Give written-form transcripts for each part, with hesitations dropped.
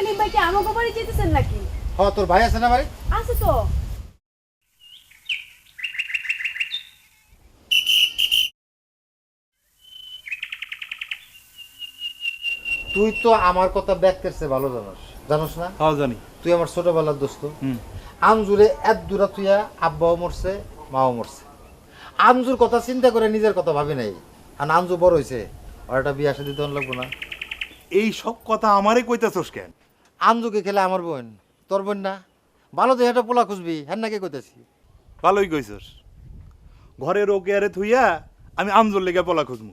সেলিম ভাই কি আমাকে বাড়ি যেতেছেন নাকি? হ, তোর ভাই আছে না বাড়ি? আছে তো। তুই তো আমার কথা ব্যক্তের চেয়ে ভালো জানোস, জানোস না? হ্যাঁ জানি। তুই আমার ছোটবেলার দোস্ত। আমজুরে এত দূরা তুইয়া আব্বাও মরছে, মাও মরছে। আমজুর কথা চিন্তা করে নিজের কথা ভাবি নাই। আর আমজু বড় হয়েছে, আর একটা বিয়ে আসা দিতে লাগবো না। এই সব কথা আমারই কইতাছস কেন? আমজুকে খেলে আমার বোন, তোর বোন না? ভালো তো একটা পোলা খুঁজবি, হ্যাঁ নাকি কইতেছি? ভালোই কইছস। ঘরের ওকে আরে থুইয়া আমি আমজোর লেগে পলা খুঁজমু।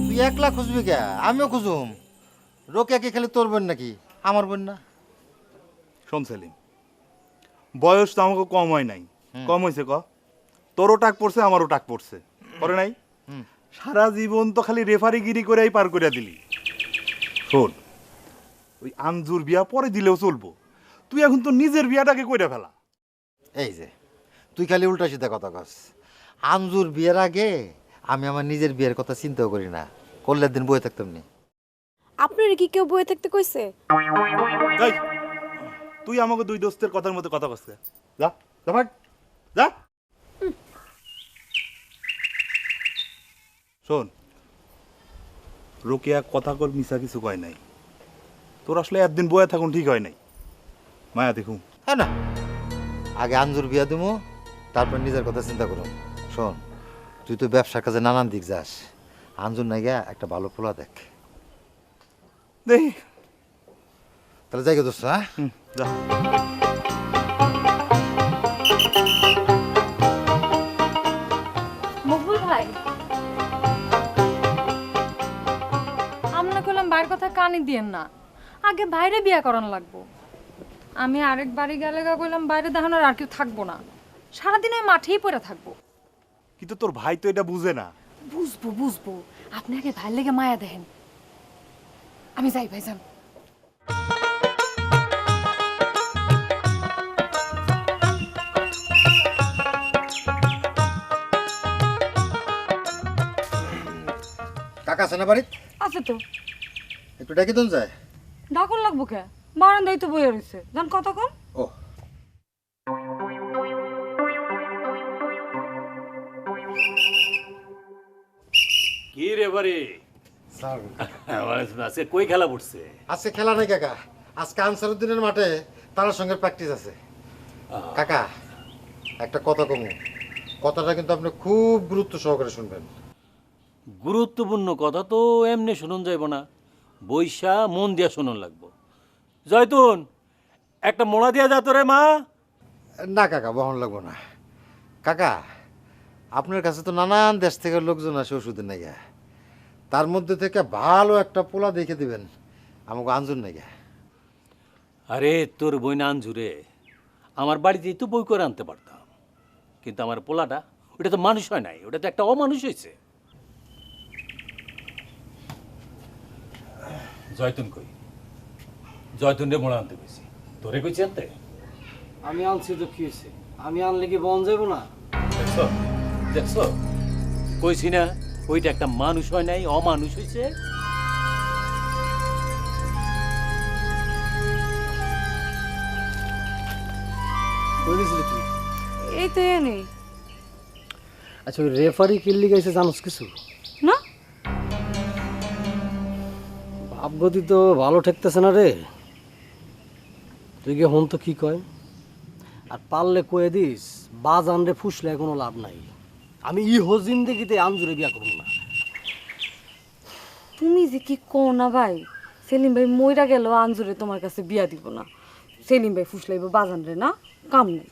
তুই একলা খুঁজবি কে? আমিও খুঁজুম। রোকেয়াকে খেলে তোর বোন নাকি আমার বোন না? শোন সেলিম, বয়স তো আমাকে কম হয় নাই। কম হয়েছে ক? তোরও টাক পড়ছে, আমারও টাক পড়ছে, করে নাই? সারা জীবন তো খালি রেফারিগিরি করেই পার করে দিলি। শোন, ওই আমজুর বিয়া পরে দিলেও চলবো, তুই এখন তো নিজের বিয়াটাকে কইরা ফেলা। এই যে তুই খালি উল্টা সিধা কথা কস। আমজুর বিয়ের আগে আমি আমার নিজের বিয়ের কথা চিন্তাও করি না, করলে দিন বয়ে থাকতাম নি। আপনার কি কেউ বয়ে থাকতে কইছে? এই, তুই আমাকে দুই দোস্তের কথার মধ্যে কথা কস কে? যা যা ভাগ, যা। শোন, রোকেয়া কথা কর মিশা কিছু কয় নাই। তোর আসলে একদিন বয়ে থাকুন ঠিক হয় নাই। মায়া দেখুন। হ্যাঁ না, আগে আঞ্জুর বিয়া দেবো, তারপর নিজের কথা চিন্তা করুন। শোন, তুই তো ব্যবসার কাজে নানান দিক যাস, আঞ্জুর নাই গিয়া একটা ভালো পোলা দেখ। দেখি। তাহলে যাই গে দোস্ত, হ্যাঁ? যা। মকবুল ভাই, আমরা কইলাম বাইরের কথা কানে দিয়েন না, আগে বাইরে বিয়া করান লাগবো। আমি আরেক বাড়ি গেলে কইলাম বাইরে দেখানোর আর কেউ থাকবো না, সারাদিন ওই মাঠেই পড়ে থাকবো। কিন্তু তোর ভাই তো এটা বুঝে না। বুঝবো বুঝবো, আপনি আগে ভাইয়ের লেগে মায়া দেখেন। আমি যাই ভাইজান। কাকা আছে না বাড়িতে? আছে তো। একটু ডেকে দিন যায়। ডাকন লাগবো কে? বারান্দায় তো বইয়া রয়েছে, জান কতক্ষণ। ও, কি রে বাড়ি? স্যার আজকে কই খেলা পড়ছে? আজকে খেলা নাই কাকা, আজকে আনসারুদ্দিনের মাঠে তার সঙ্গে প্র্যাকটিস আছে। কাকা একটা কথা কমু, কথাটা কিন্তু আপনি খুব গুরুত্ব সহকারে শুনবেন। গুরুত্বপূর্ণ কথা তো এমনি শুনুন যাইব না, বৈশা মন দিয়া শুনুন লাগবো। জয়তুন, একটা মোড়া দিয়া যা তোরে মা। না কাকা, বহন লাগবো না। কাকা, আপনার কাছে তো নানান দেশ থেকে লোকজন আসে ওষুধের নাইগা, তার মধ্যে থেকে ভালো একটা পোলা দেখে দিবেন আমাকে আঞ্জুর নাইগা। আরে তোর বই না আনজুরে, আমার বাড়িতেই তো বই করে আনতে পারতাম, কিন্তু আমার পোলাটা ওটা তো মানুষ হয় নাই, ওটা তো একটা অমানুষ হয়েছে। জয়তুন কই? জয়তুন রে মোড়া আনতে কইছি, তোরে কইছি আনতে। আমি আনছি তো কি হয়েছে? আমি আনলে কি বন যাবো না? দেখছো দেখছো, কইছি না ওইটা একটা মানুষ হয় নাই, অমানুষ হয়েছে। কই গেছিলি তুই? এই তো এ নেই আচ্ছা, ওই রেফারি কিল্লি গেছে জানোস কিছু? না। ভাবগতি তো ভালো ঠেকতেছে না রে। তুই গিয়ে হন তো কি কয়, আর পারলে কয়ে দিস বাজান রে ফুসলে কোনো লাভ নাই। আমি ইহো জিন্দেগিতে আঞ্জুরে বিয়া করব না। তুমি যে কি কো না ভাই, সেলিম ভাই মইরা গেল আঞ্জুরে তোমার কাছে বিয়া দিব না। সেলিম ভাই ফুসলাইব বাজান রে, না কাম নাই।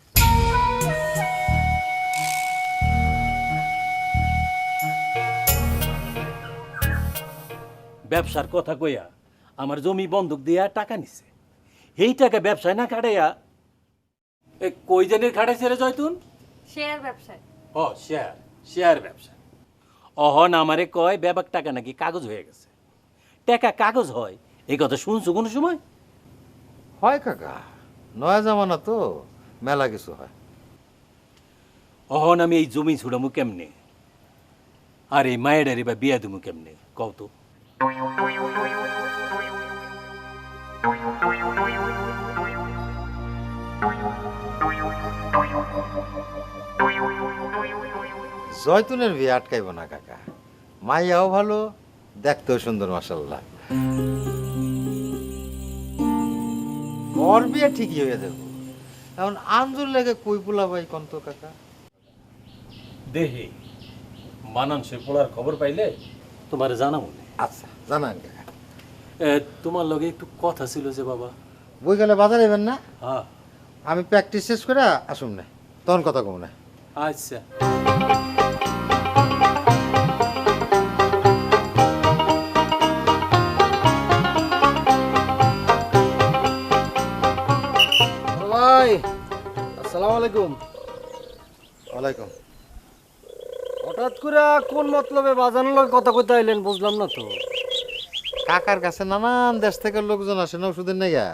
ব্যবসার কথা কইয়া আমার জমি বন্ধক দিয়া টাকা নিছে, এই টাকা ব্যবসায় না খাটাইয়া কই জানের খাটাইছে রে জয়তুন? শেয়ার ব্যবসায়। ও শেয়ার, শেয়ার ব্যবসা। অহন আমারে কয় ব্যাপার টাকা নাকি কাগজ হয়ে গেছে। টাকা কাগজ হয় এই কথা শুনছো কোনো সময়? হয় কাকা, নয়া জামানা তো মেলা কিছু হয়। অহন আমি এই জমি ছুড়ামু কেমনে, আর এই মায়েরারে বা বিয়া দিমু কেমনে কও তো? জয়তুনের বিয়ে আটকাইব না কাকা, মাইয়াও ভালো, দেখতেও সুন্দর মাশাল্লাহ। ওর বিয়ে ঠিকই হয়ে যাবো। এখন আঞ্জুর লেগে কই পোলা ভাই কন্ত কাকা? দেহি মানানসই পোলার খবর পাইলে তোমার জানাবো না। আচ্ছা জানান কাকা। তোমার লগে একটু কথা ছিল যে বাবা। বই গেলে বাজার এবেন না? হ্যাঁ আমি প্র্যাকটিস শেষ করে আসুন না, তখন কথা কম না। আচ্ছা। ভাই আসসালামু আলাইকুম। ওয়ালাইকুম। হঠাৎ করে কোন মতলবে বাজানোর লোক কথা কইতে আইলেন বুঝলাম না তো। কাকার কাছে নানান দেশ থেকে লোকজন আসে না ওষুধের নেগা,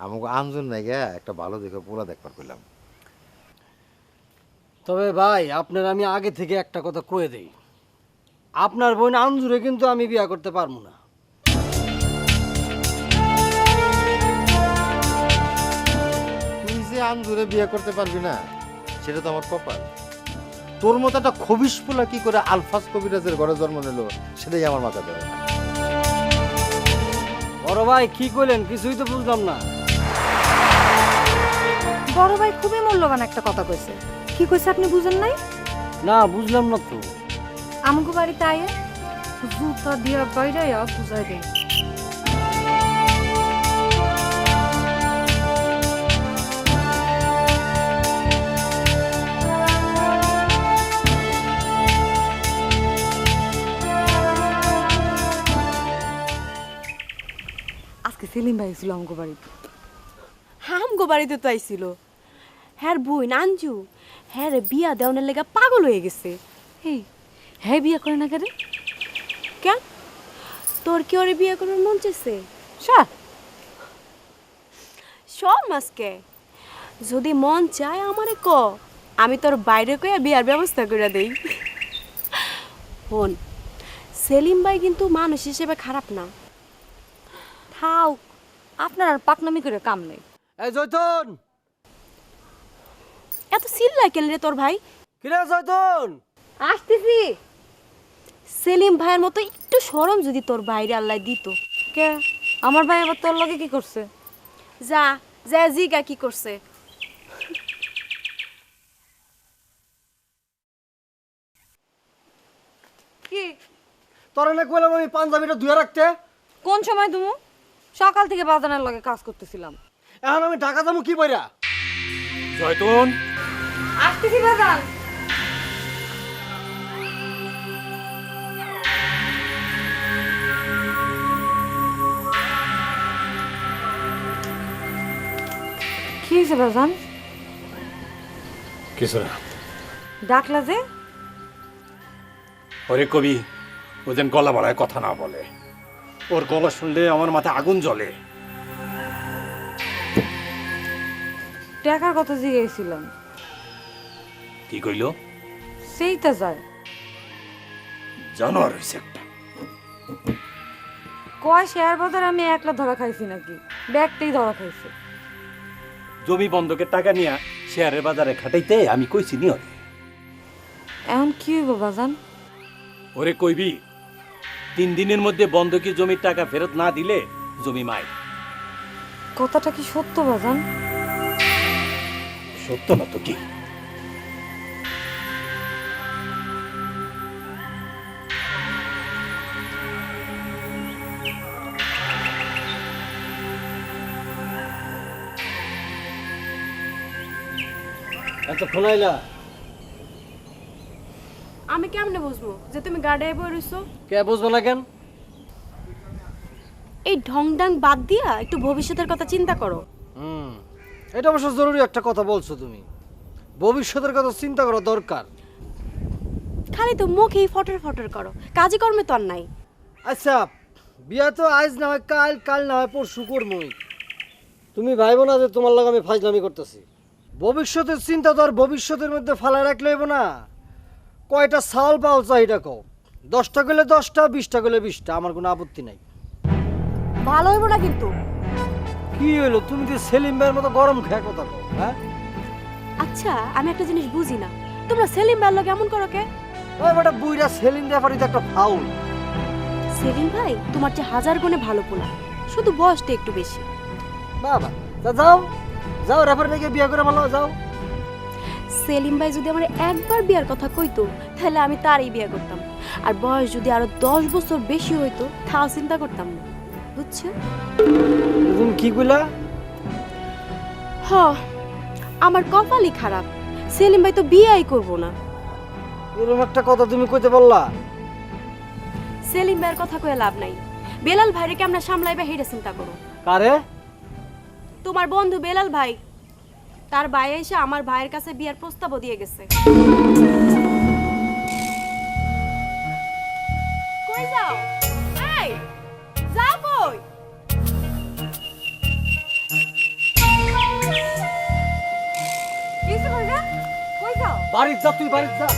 আমাকে আঞ্জুর নেগা একটা ভালো দেখে পোলা দেখবার করলাম। তবে ভাই আপনার আমি আগে থেকে একটা কথা কয়ে দেই, আপনার বোন আঞ্জুরে কিন্তু আমি বিয়া করতে পারবো না। তুই যে আঞ্জুরে বিয়ে করতে পারবি না সেটা তো আমার কপাল। তোর মতো একটা খবিস পোলা কি করে আলফাজ কবিরাজের ঘরে জন্ম নিল সেটাই আমার মাথা ধরে না। বড় ভাই কি কইলেন কিছুই তো বুঝলাম না। বড় ভাই খুবই মূল্যবান একটা কথা কইছে। কি কইছে আপনি বুঝেন নাই? না বুঝলাম না তো। আমগো বাড়িতে আয়ে জুতা দিয়া বাইরাইয়া বুঝাই দেন। আজকে সেলিম ভাই ছিল আমগো বাড়িতে। আমগো বাড়িতে তো আইছিল। হ্যাঁ বই নাঞ্জু, হ্যাঁ রে বিয়া দেওয়ানের লেগা পাগল হয়ে গেছে। এই হ্যাঁ বিয়া করে না কেন? কেন তোর কি ওরে বিয়া করার মন চাইছে? সব মাসকে যদি মন চায় আমারে ক, আমি তোর বাইরে কইয়া বিয়ার ব্যবস্থা করে দেই। হন সেলিম ভাই কিন্তু মানুষ হিসেবে খারাপ না। থাও, আপনার আর পাকনামি করে কাম নেই। এই জয়তন, এত চিল্লাই কেন রে তোর ভাই? কিরে জয়তন? আসতেছি। সেলিম ভাইয়ের মতো একটু শরম যদি তোর বাইরে আল্লাহ দিত। কে আমার ভাই আবার তোর লগে কি করছে? যা যা জিগা কি করছে। কি তোরা না কইলাম আমি পাঞ্জাবিটা ধুয়ে রাখতে? কোন সময় তুমি? সকাল থেকে বাজানের লগে কাজ করতেছিলাম। এখন আমি ঢাকা যাবো কি বইরা? জয়তুন আসতেছি বাজান। কি হয়েছে বাজান? কিছু না। ডাকলা যে? ওরে কবি ও যেন গলা বাড়ায় কথা না বলে। ওর গলা শুনলে আমার মাথায় আগুন জ্বলে। টাকার কথা জিজ্ঞেসছিলাম। কি কইল? সেইটা যায় জানোয়ার হয়েছে একটা। কয় শেয়ার বাজার আমি একলা ধরা খাইছি নাকি? ব্যাগটাই ধরা খাইছে। জমি বন্ধকের টাকা নিয়ে শেয়ারের বাজারে খাটাইতে আমি কইছি নি ওরে। এখন কি হইব বাজান? ওরে কইবি 3 দিনের মধ্যে বন্ধকি জমির টাকা ফেরত না দিলে জমি মাই। কথাটা কি সত্য বাজান? সত্য না তো কি? আচ্ছা খোলাইলা আমি কেমনে বুঝবো যে তুমি গাড়ি বই রইছো? কে বুঝবো না কেন? এই ঢং ডাং বাদ দিয়া একটু ভবিষ্যতের কথা চিন্তা করো। এটা অবশ্য জরুরি একটা কথা বলছো তুমি। ভবিষ্যতের কথা চিন্তা করা দরকার। খালি তো মুখেই ফটর ফটর করো, কাজে কর্মে তো আর নাই। আচ্ছা বিয়া তো আজ না হয় কাল, কাল না হয় পরশু করবই। তুমি ভাইবো না যে তোমার লগে আমি ফাজলামি করতেছি। ভবিষ্যতের চিন্তা তো আর ভবিষ্যতের মধ্যে ফালায় রাখলে হইব না। কয়টা চাল পাও চাহিদা কও। 10টা গেলে 10টা, 20টা গেলে 20টা, আমার কোনো আপত্তি নাই। ভালো হইব না কিন্তু। কি হইলো তুমি যে সেলিম ভাইয়ের মতো গরম খেয়ে কথা কও? হ্যাঁ আচ্ছা আমি একটা জিনিস বুঝি না, তোমরা সেলিম ভাইয়ের লগে এমন করো কে? ওই বেটা বুইরা সেলিম রেফারি তো একটা ফাউল। সেলিম ভাই তোমার চেয়ে হাজার গুণে ভালো পোলা, শুধু বয়সটা একটু বেশি। বাবা তা যাও যাও রেফারি থেকে বিয়ে করে ভালো যাও। সেলিম ভাই যদি আমার একবার বিয়ার কথা কইতো তাহলে আমি তারই বিয়ে করতাম, আর বয়স যদি আরো 10 বছর বেশি হইতো তাও চিন্তা করতাম না, বুঝছো? তুমি কি কইলা? হ, আমার কপালই খারাপ, সেলিম ভাই তো বিয়েই করবো না। এরকম একটা কথা তুমি কইতে বললা? সেলিম ভাইয়ের কথা কয়ে লাভ নাই, বেলাল ভাইরে কেমন সামলাইবা হেটা চিন্তা করো। কারে? তোমার বন্ধু বেলাল ভাই, তার ভাই এসে আমার ভাইয়ের কাছে বিয়ার প্রস্তাবও দিয়ে গেছে। কই যাও? এই যাও কই? কিছু কই যা? কই যাও? বাড়ি যা, তুই বাড়ি যা।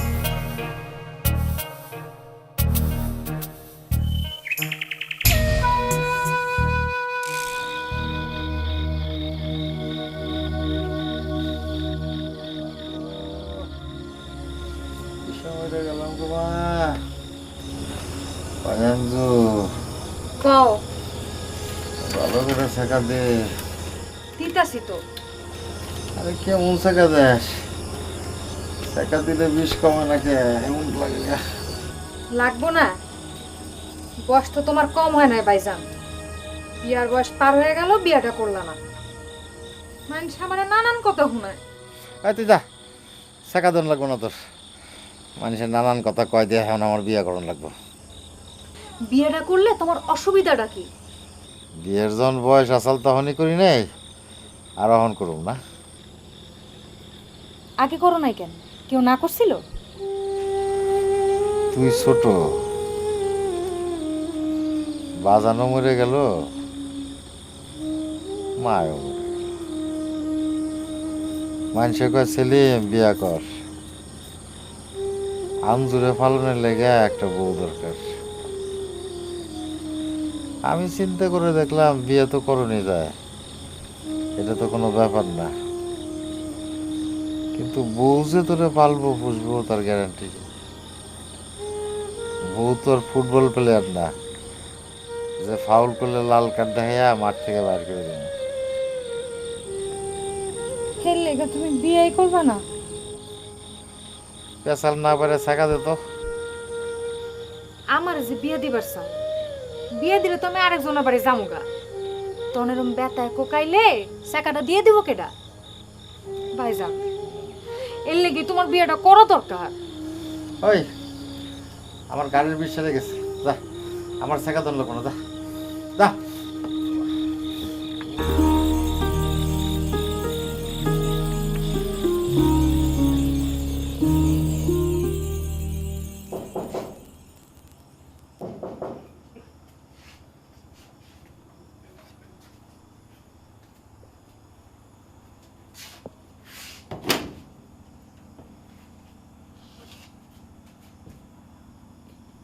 সময়টা গেলাম গো মা। পাঞ্জু কও ভালো করে শেখা দে। দিতাছি তো। আরে কেমন শেখা দেস? শেখা দিলে বিষ কমে নাকি এমন লাগে? লাগবো না, বয়স তো তোমার কম হয় নাই ভাইজান। বিয়ার বয়স পার হয়ে গেল, বিয়াটা করলা না। মানুষ আমার নানান কথা শুনায়। তুই যা, শেখা দন লাগবো না তোর। মানুষের নানান কথা কয় দিয়ে এখন আমার বিয়ে করণ লাগবো। বিয়েটা করলে তোমার অসুবিধাটা কি? বিয়ের যখন বয়স আসাল তখনই করি নাই, আর এখন করুম না। আগে করো নাই কেন? কেউ না করছিল? তুই ছোট, বাজানো মরে গেল, মায়ও মরে গেল। মানুষে কয় সেলিম বিয়া কর, আমজুরে ফালনের লেগে একটা বউ দরকার। আমি চিন্তা করে দেখলাম বিয়ে তো করণই যায়, এটা তো কোনো ব্যাপার না। কিন্তু বউ যে তোরে পালবো পুষবো তার গ্যারান্টি। বউ তো আর ফুটবল প্লেয়ার না যে ফাউল করলে লাল কার্ড দেখাইয়া মাঠ থেকে বাইর করে দেবে। হের লেগে তুমি বিয়েই করবা না? পেশাল না পারে শেখা দে তো। আমার যে বিয়ে দিবার চাও, বিয়ে দিলে তো আমি আরেকজনের বাড়ি যামুগা। তখন এরম বেতায় কোকাইলে সেকাটা দিয়ে দিব কেডা? ভাইজান, এর লেগে তোমার বিয়েটা করো দরকার। ওই আমার গাড়ির বিষ সেরে গেছে, যা আমার শেখা ধরলো কোনো, যা যা।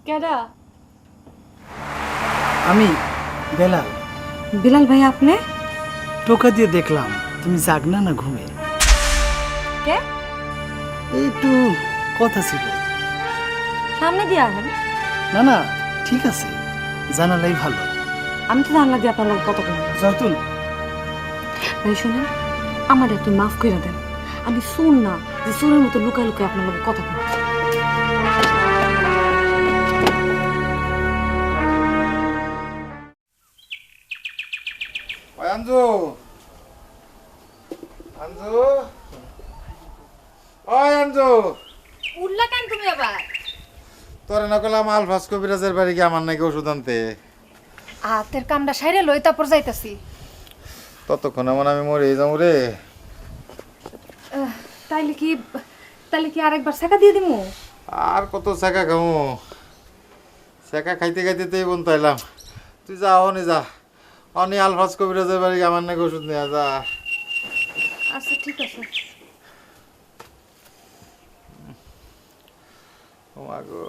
কেডা? আমি বেলাল। বিলাল ভাই, আপনি? টোকা দিয়ে দেখলাম তুমি জাগনা না ঘুমে। কে? এই একটু কথা ছিল। সামনে দিয়ে আসেন। না না ঠিক আছে, জানালাই ভালো। আমি তো জানলা দিয়ে আপনার লোক কত কম। জয়তুল, ভাই শুনেন, আমার একটু মাফ করে দেন। আমি শুন না যে চোরের মতো লুকায় লুকায় আপনার লোক কথা কম। ওই আঞ্জু, আঞ্জু, ওই আঞ্জু, উল্লা কেন তুমি আবার? তোরে না করলাম আলফাস কবিরাজের বাড়ি গিয়ে আমার নাকি ওষুধ আনতে। হাতের কামটা সাইরে লই, তারপর যাইতাছি। ততক্ষণ এমন আমি মরে যাবো রে। তাইলে কি আরেকবার শেখা দিয়ে দিমু? আর কত শেখা খামু, শেখা খাইতে খাইতে তো এই বোন তাইলাম। তুই যা অনি যা, অনি আলফাস কবিরাজের বাড়ি গিয়ে আমার নাকি ওষুধ নিয়ে যা। আচ্ছা ঠিক আছে। ও মা গো।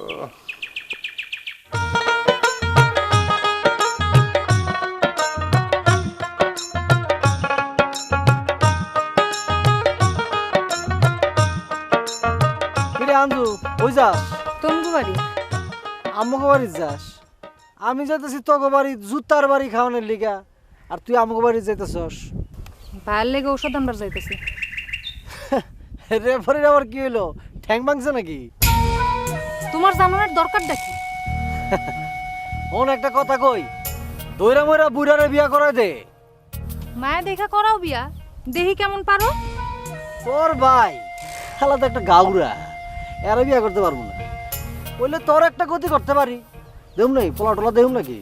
কিরে আঞ্জু, ওই যাস? তুমি বাড়ি। আমগো বাড়ি যাস? আমি যাইতেছি তোগো বাড়ি জুতার বাড়ি খাওয়ানোর লিগা, আর তুই আমগো বাড়ি যাইতেছস। ভাইয়ের লেগে ওষুধ আনবার যাইতেছি। রেফারির আবার কি হইলো, ঠ্যাং ভাঙছে নাকি? তোমার জানানোর দরকারটা কি? ওন একটা কথা কই, দইরা মইরা বুড়ারে বিয়া করাই দে। মায়া দেখা করাও বিয়া, দেখি কেমন পারো। তোর ভাই খেলা তো একটা গাউরা, এরা বিয়া করতে পারবো না। বললে তোর একটা গতি করতে পারি, দেহুম নাই পোলা টোলা দেহুম নাকি?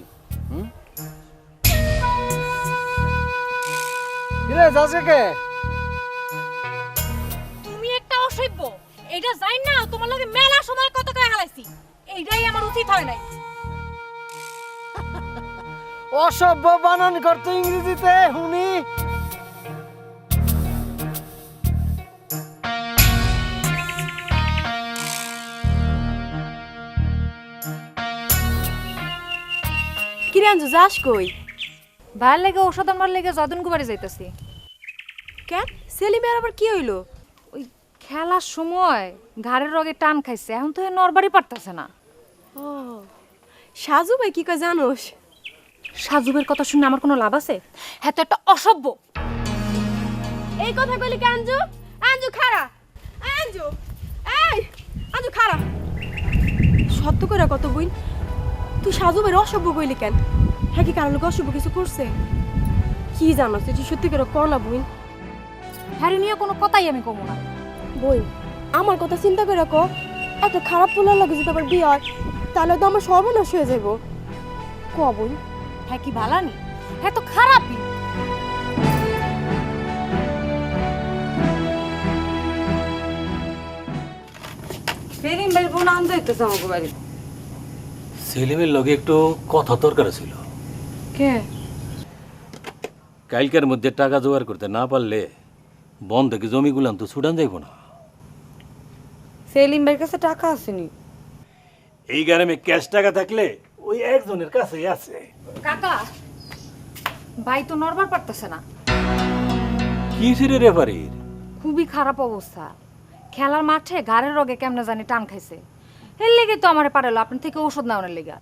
কিরে যাস কে? তুমি একটা অসভ্য, এটা যাই না তোমার লগে মেলা সময় কত করে হালাইছি, এইটাই আমার উচিত হয় নাই। অসভ্য বানান করতো ইংরেজিতে হুনি। কিরে আঞ্জু যাস কই? ভাইয়ের লেগে ওষুধ আনবার লেগে জয়দন বাড়ি যাইতেছি। কেন সেলিমের আবার কি হইলো? ওই খেলার সময় ঘাড়ের রগে টান খাইছে, এখন তো নরবাড়ি পারতেছে না। ও সাজু ভাই কি কয় জানোস? সাজুবের কথা শুনে আমার কোনো লাভ আছে? হ্যাঁ তো একটা অসভ্য। এই কথা কইলি কি আঞ্জু? আঞ্জু খাড়া, আঞ্জু এই আঞ্জু খাড়া। সত্য করে কত বই তুই সাজু ভাই অসভ্য কইলি কেন? হ্যাঁ কি কারণ অসভ্য কিছু করছে? কি জানোস তুই সত্যি করে ক না বই? হ্যারি নিয়ে কোনো কথাই আমি কমো না। বই আমার কথা চিন্তা করে ক, একটা খারাপ পোলার লাগে যদি আবার বিয়ে হয় তাহলে তো আমার সর্বনাশ হয়ে যাব। ক বই। হ্যাঁ কি ভালানি? হ্যাঁ তো খারাপই। সেলিম ভাই বোন আনতে হইতেছে আমাকে বাড়ি। সেলিমের লগে একটু কথা দরকার ছিল। কে? কালকের মধ্যে টাকা জোগাড় করতে না পারলে বন থেকে জমিগুলান তো ছুটান যাইব না। সেলিম ভাইয়ের কাছে টাকা আসেনি। এই গ্রামে ক্যাশ টাকা থাকলে ওই একজনের কাছেই আছে। কাকা, ভাই তো নরবার পারতেছে না। কি রে রেফারির? খুবই খারাপ অবস্থা। খেলার মাঠে ঘাড়ের রগে কেমনে জানি টান খাইছে, এর লেগে তো আমারে পাঠালো আপনার থেকে ওষুধ নেওয়ার লেগে।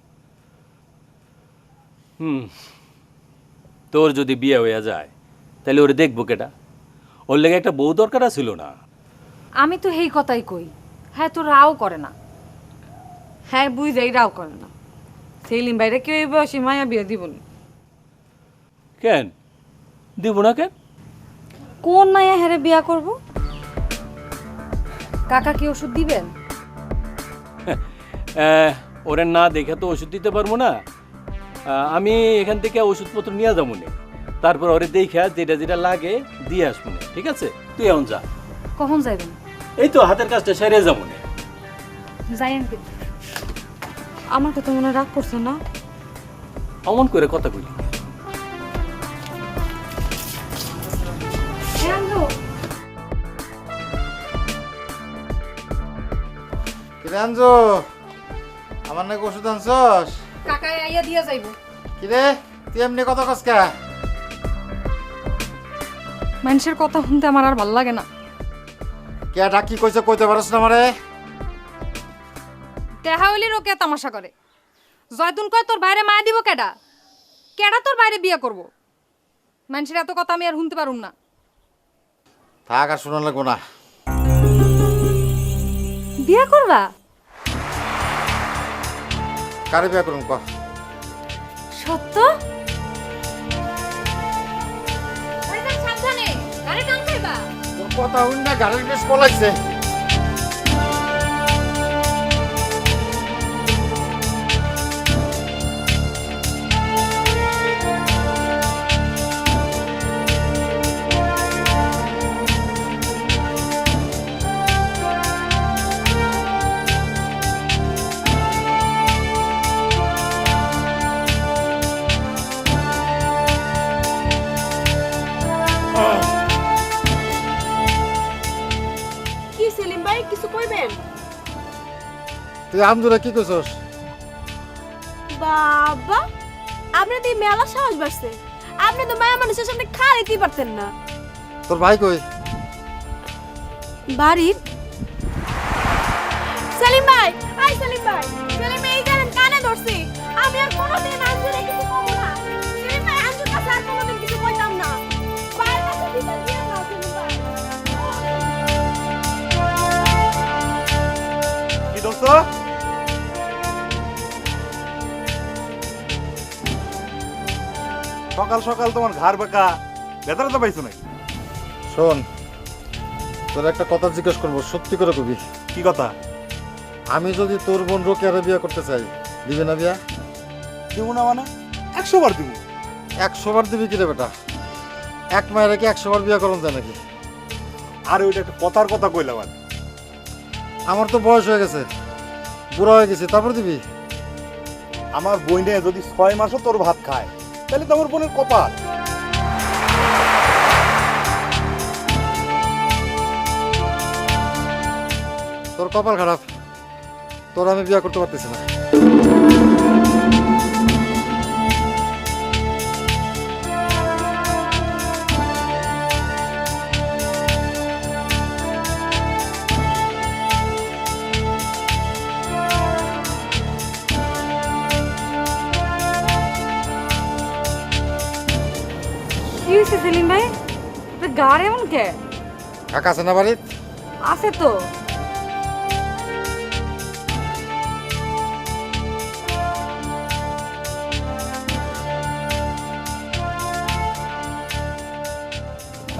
তোর যদি বিয়ে হয়ে যায় তাহলে ওরে দেখবো কেটা? ওর লেগে একটা বউ দরকার ছিল না? আমি তো এই কথাই কই, হ্যাঁ তো রাও করে না। হ্যাঁ বুঝাই রাও করে না। সেলিম ভাইরা কেউ এই বয়সে মায়া বিয়ে দিবনি। কেন দিব না? কেন? কোন মায়া হেরে বিয়া করব? কাকা কি ওষুধ দিবেন? ওরে না দেখে তো ওষুধ দিতে পারবো না। আমি এখান থেকে ওষুধপত্র নিয়ে যাবো না, তারপর ওরে দেখে যেটা যেটা লাগে দিয়ে আসবো না। ঠিক আছে, তুই এখন যা। কখন যাইবেন? এই তো হাতের কাজটা সেরে যাবো না। যাইয়েন। আমার কথা মনে রাগ করছে না? অমন করে কথা কইলি। কিরে আনজো, আমার নাকি ওষুধ আনছস? কাকা আইয়া দিয়া যাইব। কিরে তুই এমনি কত কসকা? মানুষের কথা শুনতে আমার আর ভাল লাগে না। কে ডাকি কইছে কইতে পারছ না আমারে? তেহাওলি রোকে তামাশা করে। জয়তুন কয় তোর বাইরে মায়া দিব কেডা? কেডা তোর বাইরে বিয়ে করব? মানুষের এত কথা আমি আর শুনতে পারুম না। থাক আর শোনা লাগবো না। বিয়ে করবা? কারে বিয়া করুন ক? সত্য? সাবধানে, গাড়ি টান খাইবা। তোর কথা হইন না, গাড়ির বেশ পলাইছে। কি সেলিম ভাই কিছু কইবেন? তুই আমজুরা কি কইছস? বাবা আপনি তো মেলা সাহস বাড়ছে। আপনি তো মায়া মানুষের সামনে খাড়াইতেই পারতেন না। তোর ভাই কই? বাড়ির সেলিম ভাই, আই সেলিম ভাই, সেলিম ভাই এই জানেন কানে ধরছি, আমি আর কোনোদিন আঞ্জুরে কিছু কমো না। সেলিম ভাই আঞ্জুর কাছে আর কোনোদিন কিছু কইতাম না। ভাইয়ের কাছে বিচার দিয়ে না সেলিম ভাই। কি দোস্ত? সকাল সকাল তোমার ঘর বাঁকা বেতারা তো পাইছো নাকি? শোন, তোর একটা কথা জিজ্ঞেস করবো, সত্যি করে কবি। কি কথা? আমি যদি তোর বোন রোকেয়ারে বিয়ে করতে চাই, দিবে না বিয়া? দিব না মানে 100 বার দিব। 100 বার দিবি কিরে বেটা? এক মায়ের কি 100 বার বিয়ে করন যায় নাকি? আর ওইটা একটা কথার কথা কইলাম আর। আমার তো বয়স হয়ে গেছে, বুড়া হয়ে গেছি, তারপর দিবি? আমার বইনে যদি 6 মাসও তোর ভাত খায় তাহলে তো আমার বোনের কপাল। তোর কপাল খারাপ, তোর আমি বিয়ে করতে পারতেছি না। কি হয়েছে সেলিম ভাই? আপনার গাড় এমন কে? কাকা আছে না বাড়িত? আছে তো।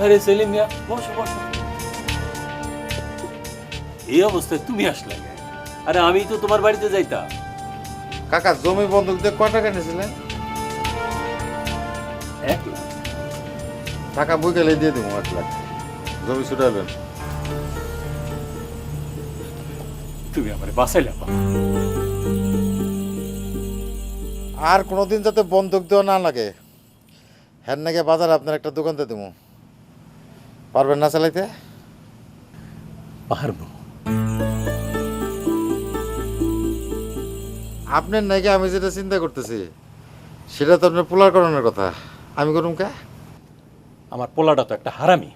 আরে সেলিম মিয়া, বসো বসো। এই অবস্থায় তুমি আসলে কেন? আরে আমি তো তোমার বাড়িতে যাইতাম। কাকা জমি বন্ধক দিয়ে কয় টাকা নিয়েছিলেন? 1 লাখ। টাকা বই গেলে দিয়ে দেবো 1 লাখ। জমি ছুটাইলেন। তুমি আমারে বাঁচাইলা। আর কোনোদিন যাতে বন্ধক দেওয়া না লাগে, হ্যাঁ নাকি বাজারে আপনার একটা দোকান দিয়ে দেবো, পারবেন না চালাইতে? পারবো। আপনার নাকি আমি যেটা চিন্তা করতেছি সেটা তো আপনার পোলার করানোর কথা, আমি করুম কে? আমার পোলাটা তো একটা হারামি,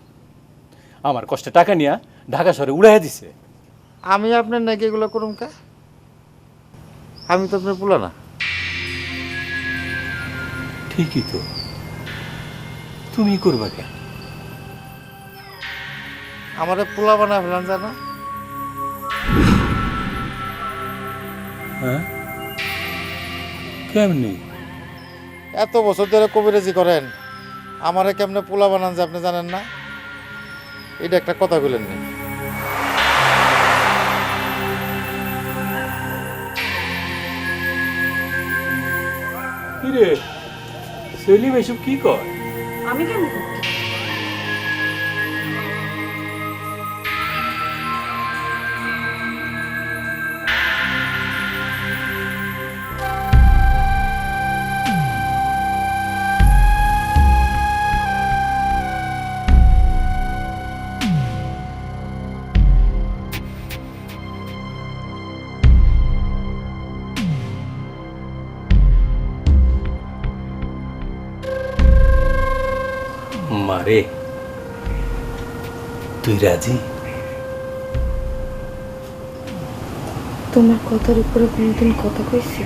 আমার কষ্টে টাকা নিয়ে ঢাকা শহরে উড়াইয়া দিছে। আমি আপনার নাকি এগুলো করুম কে? আমি তো আপনার পোলা না। ঠিকই তো, তুমি করবা কেন? আমারে পোলা বানা ফেলান জানা? হ্যাঁ, কেমনি? এত বছর ধরে কবিরাজি করেন, আমারে কেমনে পোলা বানান যে আপনি জানেন না? এটা একটা কথা বলেন নি। কিরে সেলিম, এসব কি কয়? আমি কেন? মারে, তুই রাজি? তোমার কথার উপরে কোনোদিন কথা কইছি?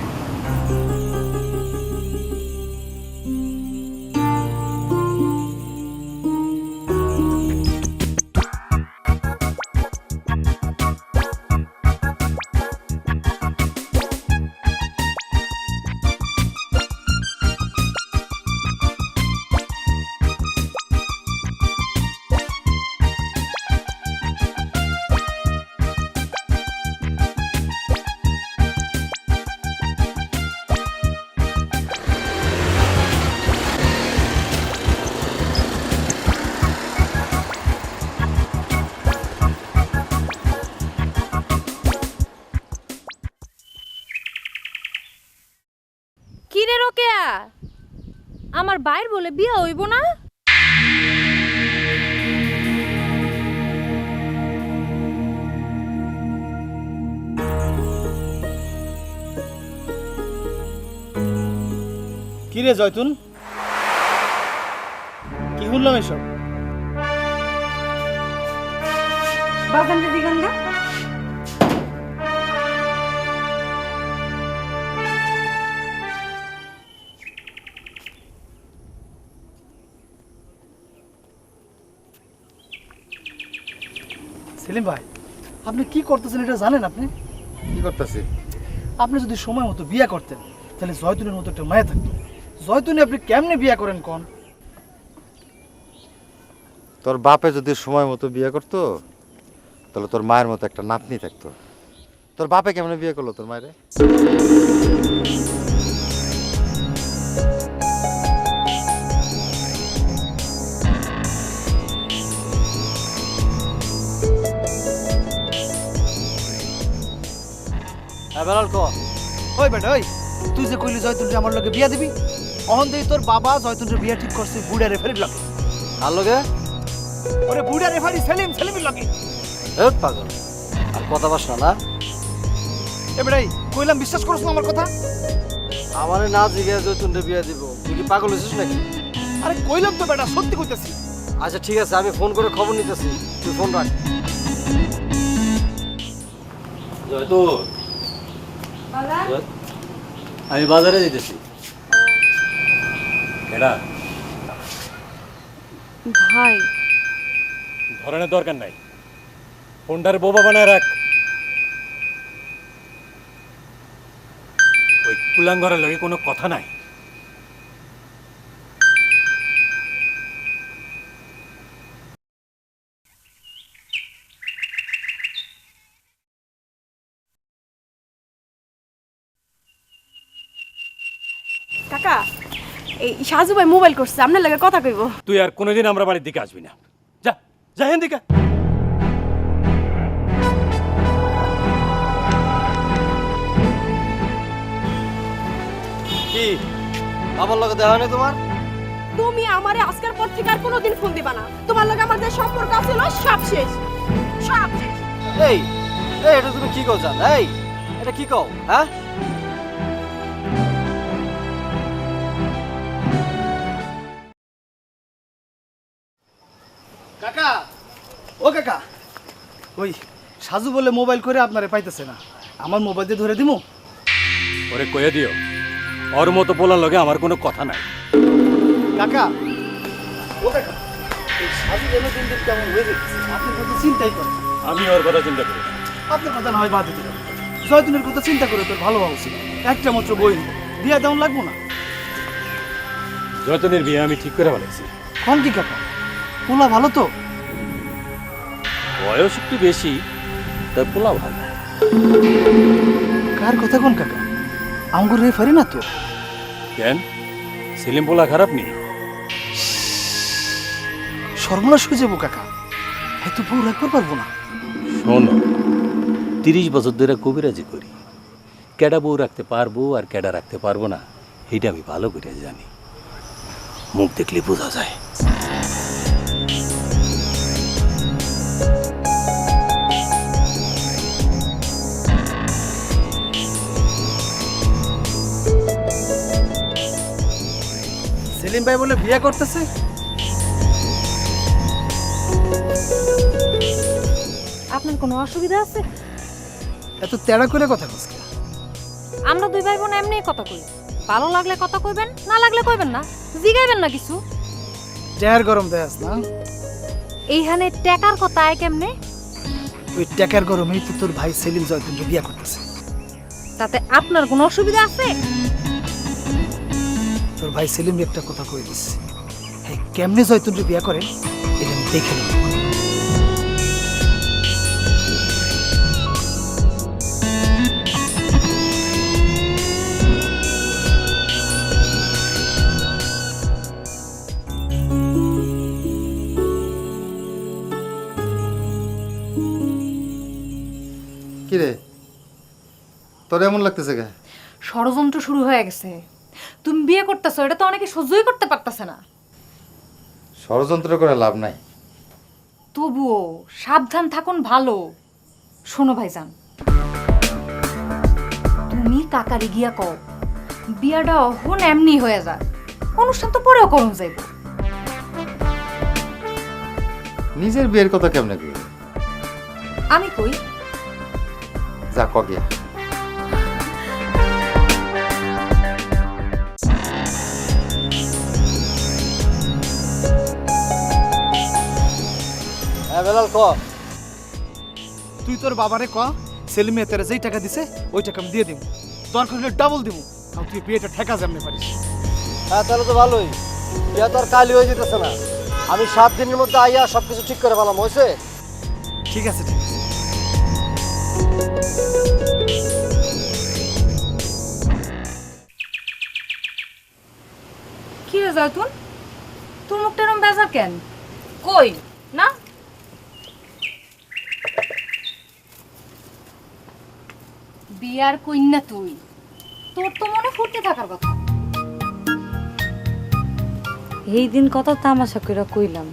কি রে রোকেয়া, আমার বাইর বলে বিয়া হইব না? কি রে জয়তুন, কি শুনলাম এসব? বাজানকে দিগান গা। সেলিম ভাই, আপনি কি করতেছেন এটা জানেন আপনি? কি করতেছি? আপনি যদি সময় মতো বিয়ে করতেন তাহলে জয়তুনের মতো একটা মায়া থাকতো। জয়তুনে আপনি কেমনে বিয়ে করেন কোন? তোর বাপে যদি সময় মতো বিয়ে করতো তাহলে তোর মায়ের মতো একটা নাতনি থাকতো। তোর বাপে কেমনে বিয়ে করলো তোর মায়েরে? হ্যাঁ বেলাল ক। ওই বেটা ওই, তুই যে কইলি জয়তুনরে আমার লগে বিয়া দিবি, অহন দেই তোর বাবা জয়তুনরে বিয়া ঠিক করছে বুড়া রেফারির লগে। কার লগে? ওরে বুড়া রেফারি সেলিম, সেলিমের লগে। এই পাগল, আর কথা বাস না। এ বেটাই কইলাম বিশ্বাস করছ না আমার কথা? আমারে না জিজ্ঞাসা জয়তুনরে বিয়ে দিব, তুই কি পাগল হয়েছিস নাকি? আরে কইলাম তো বেটা, সত্যি কইতাছি। আচ্ছা ঠিক আছে, আমি ফোন করে খবর নিতেছি, তুই ফোন রাখ। জয়তুন, আমি বাজারে যেতেছি। কেডা? ভাই, ধরনের দরকার নাই, ফোনটার বোবা বানায় রাখ। ওই কুলাঙ্গরের লগে কোনো কথা নাই। কাকা, এই সাজু ভাই মোবাইল করছে, আপনার লাগে কথা কইব। তুই আর কোনোদিন আমরা বাড়ির দিকে আসবি না। যা যা হেন দিকে। কি বাবার লগে দেখা হয় না তোমার? তুমি আমারে আজকের পর থেকে আর কোনোদিন ফোন দিবা না। তোমার লাগে আমার যে সম্পর্ক ছিল সব শেষ, সব শেষ। এই এই এটা তুমি কি কও জান? এই এটা কি কও? হ্যাঁ কাকা, ও কাকা, ওই সাজু বলে মোবাইল করে আপনারে পাইতেছে না, আমার মোবাইল দিয়ে ধরে দিমু? ওরে কয়ে দিও, ওর মতো বলার লগে আমার কোনো কথা নাই। কাকা, ও কাকা, এই সাজু যেন দিন দিন কেমন হয়ে যাচ্ছে, আপনি কত চিন্তাই করেন। আমি ওর কথা চিন্তা করি না। আপনার কথা না হয় বাদ দিতে পারেন, জয়তুনের কথা চিন্তা করে তোর ভালো ভালো ছিল, একটা মাত্র বই বিয়া দেওয়ান লাগবো না? যতনের বিয়ে আমি ঠিক করে ফেলেছি। কোন কি কাকা, পোলা ভালো তো? বয়স একটু বেশি, তার পোলা ভালো। কার কথা কোন কাকা? আঙ্গুর রেফারি না তো? কেন, সেলিম পোলা খারাপ নেই? সর্বনাশ হয়ে যাবো কাকা, হয়তো বউ রাখতে পারবো না। শোনো, 30 বছর ধরে কবিরাজি করি, কেডা বউ রাখতে পারবো আর কেডা রাখতে পারবো না এইটা আমি ভালো করে জানি। মুখ দেখলে বোঝা যায়। সেলিম ভাই বলে বিয়ে করতেছে? আপনার কোনো অসুবিধা আছে? এত তেড়া করে কথা কইছ? আমরা দুই ভাই বোন এমনি কথা কই, ভালো লাগলে কথা কইবেন, না লাগলে কইবেন না, জিগাইবেন না কিছু। জেহার গরম দেয়াস না? এইখানে টাকার কথা আয় কেমনে? ওই টাকার গরমেই তো তোর ভাই সেলিম জয়তুনকে বিয়ে করতেছে। তাতে আপনার কোনো অসুবিধা আছে? তোর ভাই সেলিম একটা কথা কই দিস, হ্যাঁ কেমনে জয়তুনকে বিয়ে করে এটা আমি দেখে নেব। কিরে, তোর এমন লাগতেছে কে? ষড়যন্ত্র শুরু হয়ে গেছে। তুমি বিয়ে করতেছো, এটা তো অনেকে সহ্যই করতে পারতেছে না। ষড়যন্ত্র করে লাভ নাই। তবুও সাবধান থাকুন ভালো। শোনো ভাইজান, তুমি কাকারি গিয়া কও বিয়াটা অহন এমনি হয়ে যায়, অনুষ্ঠান তো পরেও করুন যাইব। নিজের বিয়ের কথা কেমনে কই? আমি কই, যা কগিয়া। হ্যাঁ বেলাল ক। তুই তোর বাবারে ক সেলিম মিয়া তোরা যেই টাকা দিছে ওই টাকা আমি দিয়ে দিব, দরকার হলে ডাবল দিব, কারণ তুই বিয়েটা ঠেকা যেমনি পারিস। হ্যাঁ তাহলে তো ভালোই, বিয়া তো আর কালই হয়ে যেতেছে না। আমি 7 দিনের মধ্যে আইয়া সবকিছু ঠিক করে পেলাম, হয়েছে? ঠিক আছে ঠিক আছে। কি রে জয়তুন, তোর মুখটা এরম বেজার কেন? কই না, বিয়ার কইন্যা তুই, তোর তো মনে ফুর্তি থাকার কথা। এই দিন কত তামাশা কইরা কইলাম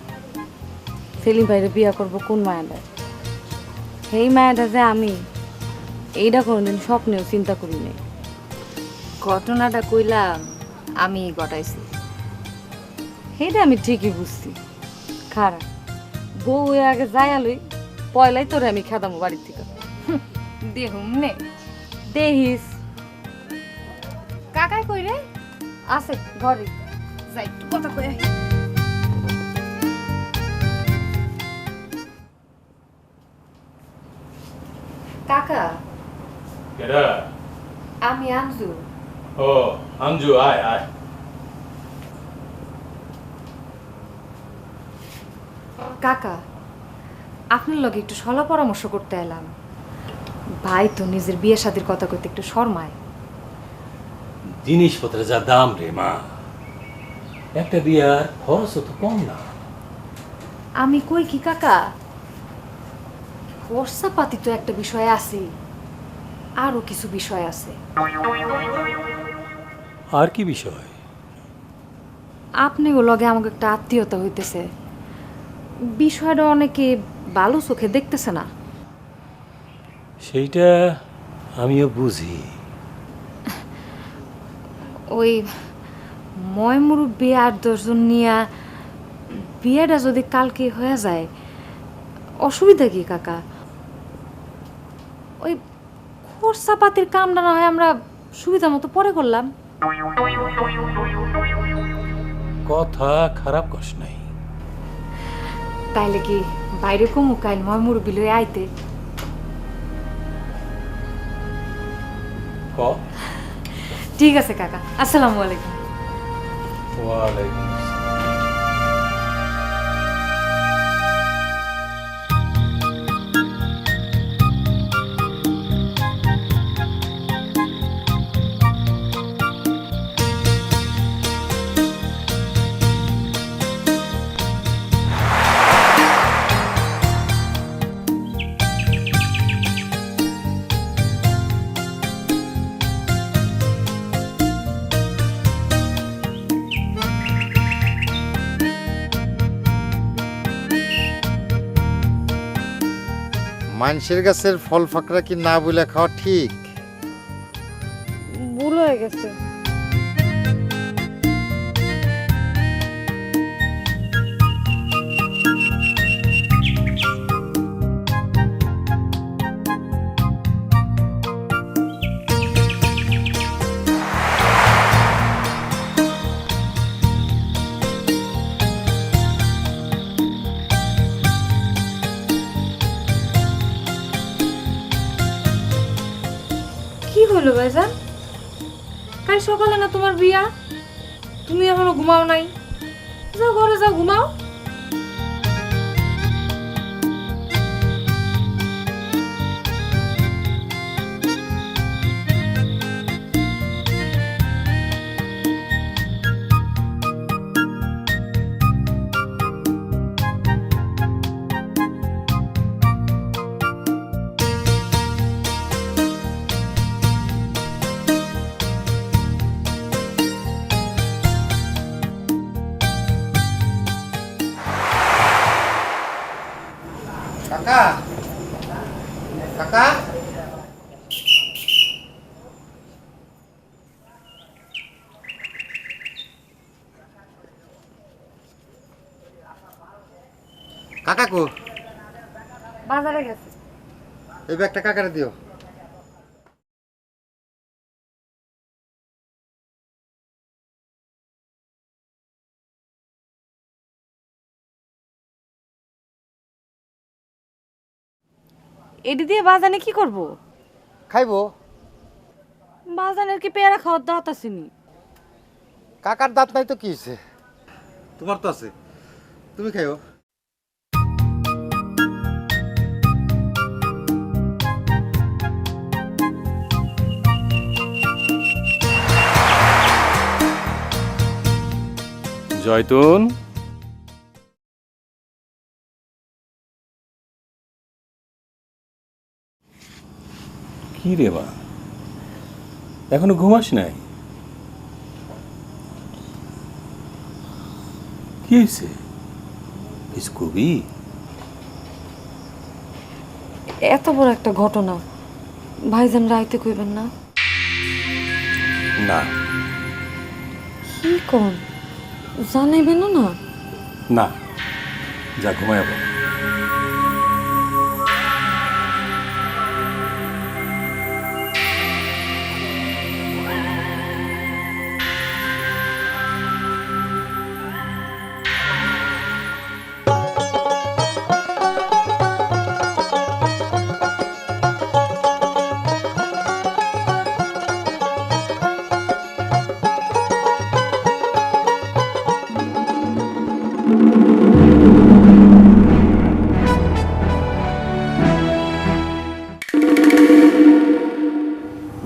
সেলিম ভাইরে বিয়া করব কোন মায়াটা, সেই মায়াটা যে আমি, এইটা কোনোদিন স্বপ্নেও চিন্তা করি নাই। ঘটনাটা কইলাম আমি ঘটাইছি, সেইটা আমি ঠিকই বুঝছি। খারাপ বউ হয়ে আগে যাইয়া লই, পয়লাই তোরে আমি খেদামো বাড়ির থেকে। দেহুম নে। দেহিস কাকাই কই রে? আছে ঘরে। যাই একটু কথা কই আই। কাকা, কেডা? আমি আনজু। ও আঞ্জু, আয় আয়। কাকা, আপনার লগে একটু সলা পরামর্শ করতে এলাম। ভাই তো নিজের বিয়ে শাদির কথা কইতে একটু শর্মায়। জিনিসপত্রের যা দাম রে মা, একটা বিয়ার খরচও তো কম না। আমি কই কি কাকা, খরচাপাতি তো একটা বিষয় আছে, আরো কিছু বিষয় আছে। আর কি বিষয়? আপনি ও লগে আমাকে একটা আত্মীয়তা হইতেছে, বিষয়টা অনেকে ভালো চোখে দেখতেছে না। সেইটা আমিও বুঝি। ওই ময়মুরব্বী আর 10 জন নিয়া বিয়েটা যদি কালকে হয়ে যায়, অসুবিধা কি কাকা? ওই খরচাপাতির কামটা না হয় আমরা সুবিধা মতো পরে করলাম। কথা খারাপ কস নাই। তাইলে কি বাইরে কমু কাইল ময়মুরব্বী লয়ে আইতে? ক। ঠিক আছে কাকা, আসসালামু আলাইকুম। ওয়ালাইকুম আসসালাম। মানুষের গাছের ফল ফাকরা কি না বলে খাওয়া ঠিক? ভুল হয়ে গেছে। কি হলো ভাইজান? কাল সকালে না তোমার বিয়া, তুমি এখনো ঘুমাও নাই? যাও ঘরে যাও, ঘুমাও। কাকা, কাকা, কাকা কো? বাজারে গেছে। এই ব্যাগটা কাকারে দিও। এটি দিয়ে বাজানে কি করব? খাইবো। বাজানের কি পেয়ারা খাওয়ার দাঁত আসেনি? কাকার দাঁত নাই তো কি হয়েছে, তোমার তো আছে, তুমি খাইও। জয়তুন, কি রে মা, এখনো ঘুমাস নাই? কি হয়েছে? কিছু কবি? এত বড় একটা ঘটনা ভাইজান রাইতে কইবেন না? না কি কোন জানাইবেন না? না, যা ঘুমায় বল।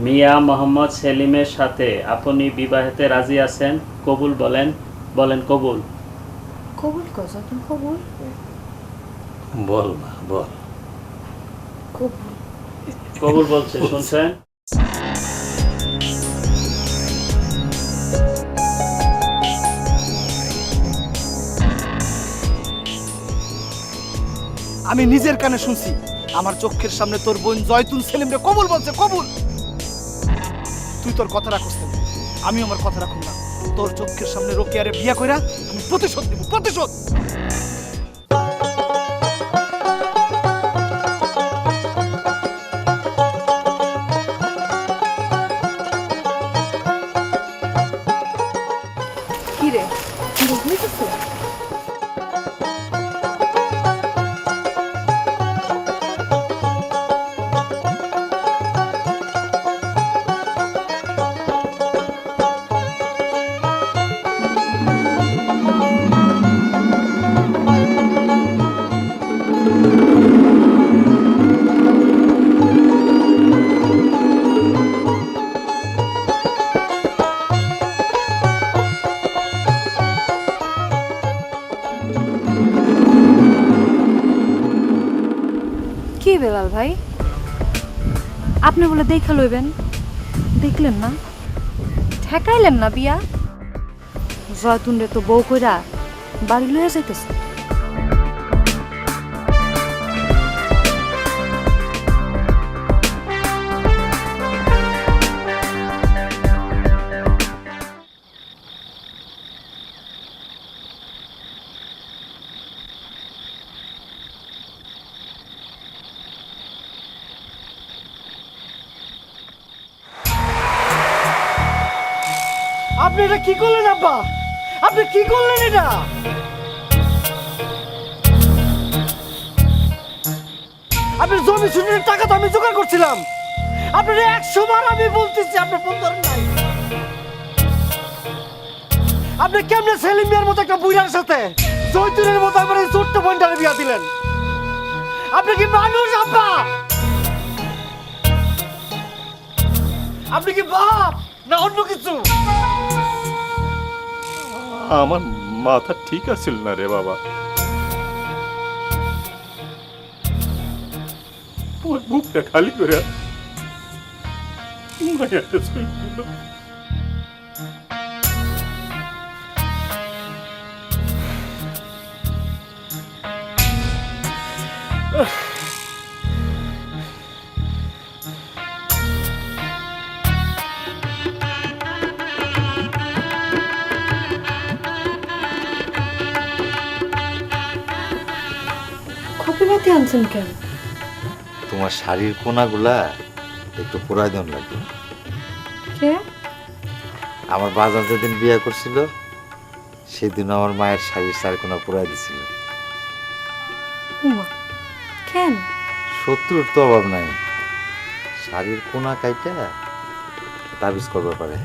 মিয়া মোহাম্মদ সেলিমের সাথে আপনি বিবাহেতে রাজি আছেন? কবুল বলেন, বলেন কবুল। কবুল কর যতন, কবুল বল মা বল। কবুল। কবুল বলছে, শুনছেন? আমি নিজের কানে শুনছি, আমার চোখের সামনে তোর বোন জয়তুন সেলিম রে কবুল বলছে, কবুল। তুই তোর কথা রাখছ না, আমি আমার কথা রাখুন না। তোর চোখের সামনে রোকেয়ারে বিয়া কইরা আমি প্রতিশোধ দেব, প্রতিশোধ। কি রে বুঝলি কিছু? কি বেলাল ভাই, আপনি বলে দেখা লইবেন, দেখলেন না? ঠেকাইলেন না বিয়া? জয়তুন রে তো বউ কইরা বাড়ি লইয়া যাইতেছে। আপনি এটা কি করলেন আব্বা? আপনি কি করলেন এটা? আপনার জমি শুনে টাকা তো আমি জোগাড় করছিলাম। আপনার 100 বার আমি বলতেছি আপনার ফোন ধরেন নাই। আপনি কেমনে সেলিম মিয়ার মতো একটা বুইড়ার সাথে জয়তুনের মতো আমার এই ছোট্ট বোনটারে বিয়া দিলেন? আপনি কি মানুষ আব্বা? আপনি কি বাপ না অন্য কিছু? আমার মাথা ঠিক আছিল না রে বাবা, ওর বুকটা খালি করে মায়াটা চলে গেল। খপি বাতি আনছেন কেন? তোমার শাড়ির কোনাগুলা একটু পোড়াই দেন লাগবে। কে? আমার বাজার যেদিন বিয়ে করছিল সেদিন আমার মায়ের শাড়ির চার কোনা পোড়াই দিছিল। উমা, কেন? শত্রুর তো অভাব নাই, শাড়ির কোনা কাইটা তাবিজ করবার পারে।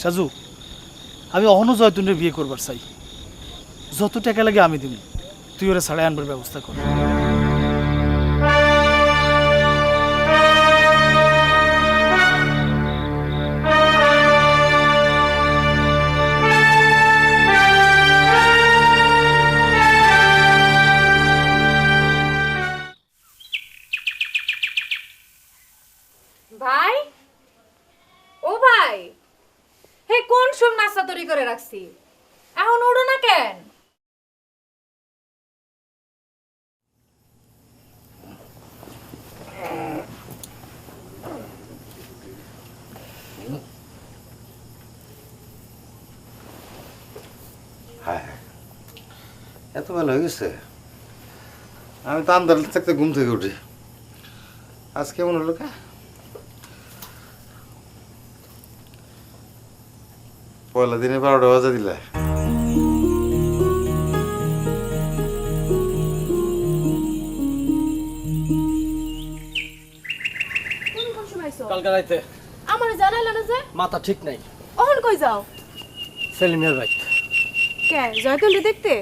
সাজু, আমি অহনো জয়তুনের বিয়ে করবার চাই। যত টাকা লাগে আমি দিব, তুই ওরা ছাড়াই আনবার ব্যবস্থা কর। ভাই, ও ভাই, হে কোন সব নাস্তা তৈরি করে রাখছি, এখন উড়ো না কেন? হ্যাঁ, এত বেলা হয়ে গেছে। আমি তো আন্দাজ থাকতে ঘুম থেকে উঠি। আজ কেমন হলো কা? পয়লা দিনে 12টা বাজে দিলে। কালকে রাইতে আমার জানাইলা না যে মাথা ঠিক নাই। অহন কই যাও? সেলিমের বাইক কে জয়তুনরে দেখতে?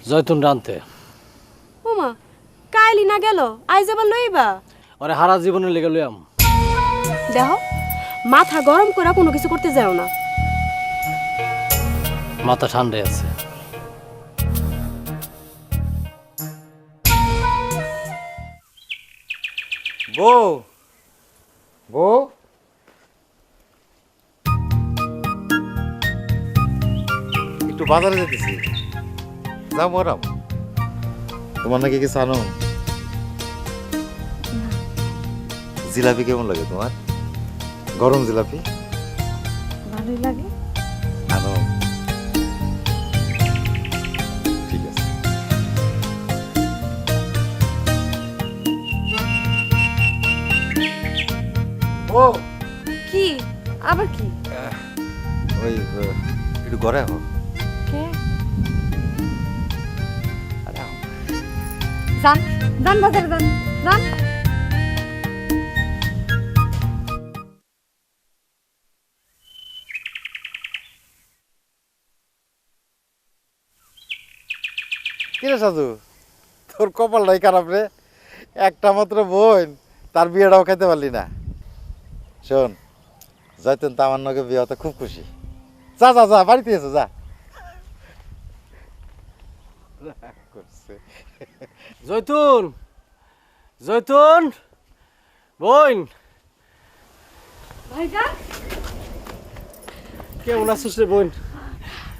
জয়তুন রানতে ওমা কাইলি না গেল, আইজ আবার লইবা? ওরে হারা জীবনের লেগে লইয়াম। দেখো মাথা গরম করে কোনো কিছু করতে যাও না। মাথা ঠান্ডায় আছে। বউ, বউ, একটু বাজারে যেতেছি, যাও মরাম। তোমার নাকি কিছু আনো? জিলাপি কেমন লাগে তোমার? গরম জিলাপি ভালোই লাগে। আনো। ঠিক আছে। ও কি আবার কি? ওই একটু ঘরে আহো। কে? আরে আহো। যান যান বাজারে যান যান। কিরে সাধু, তোর কপালটাই খারাপ রে। একটা মাত্র বোন, তার বিয়েটাও খাইতে পারলি না। শোন, জয়তুন তো আমার নগে বিয়ে হতে খুব খুশি। যা যা যা, বাড়িতে এসো যা। জয়তুন, জয়তুন বোন, ভাইজান কেমন আছিস রে বোন?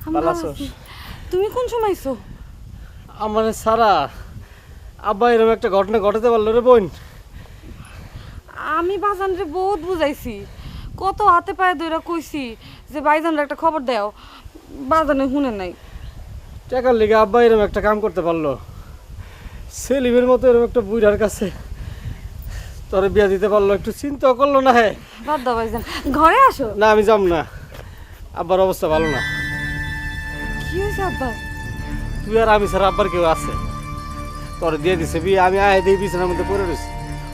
আমি ভালো ভালো আছোস? আছি। তুমি কোন সময় আইছো? আমার সারা আব্বা এরকম একটা ঘটনা ঘটাতে পারলো রে বোন। আমি বাজানরে বহুত বুঝাইছি, কত হাতে পায়ে ধইরা কইছি যে ভাইজানরে একটা খবর দাও, বাজানে শুনে নাই। টাকার লিগে আব্বা এরকম একটা কাম করতে পারলো। সেলিমের মতো এরকম একটা বুড়ার কাছে তোরে বিয়া দিতে পারলো, একটু চিন্তা করলো না? হ্যাঁ বাদ দাও ভাইজান, ঘরে আসো। না, আমি যাব না। আব্বার অবস্থা ভালো না। কি হয়েছে আব্বা? তুই আর আমি স্যার আব্বার কেউ আছে? তোর দিয়ে দিছে বিয়ে, আমি আয় দিয়ে বিছানার মধ্যে পড়ে রয়েছি,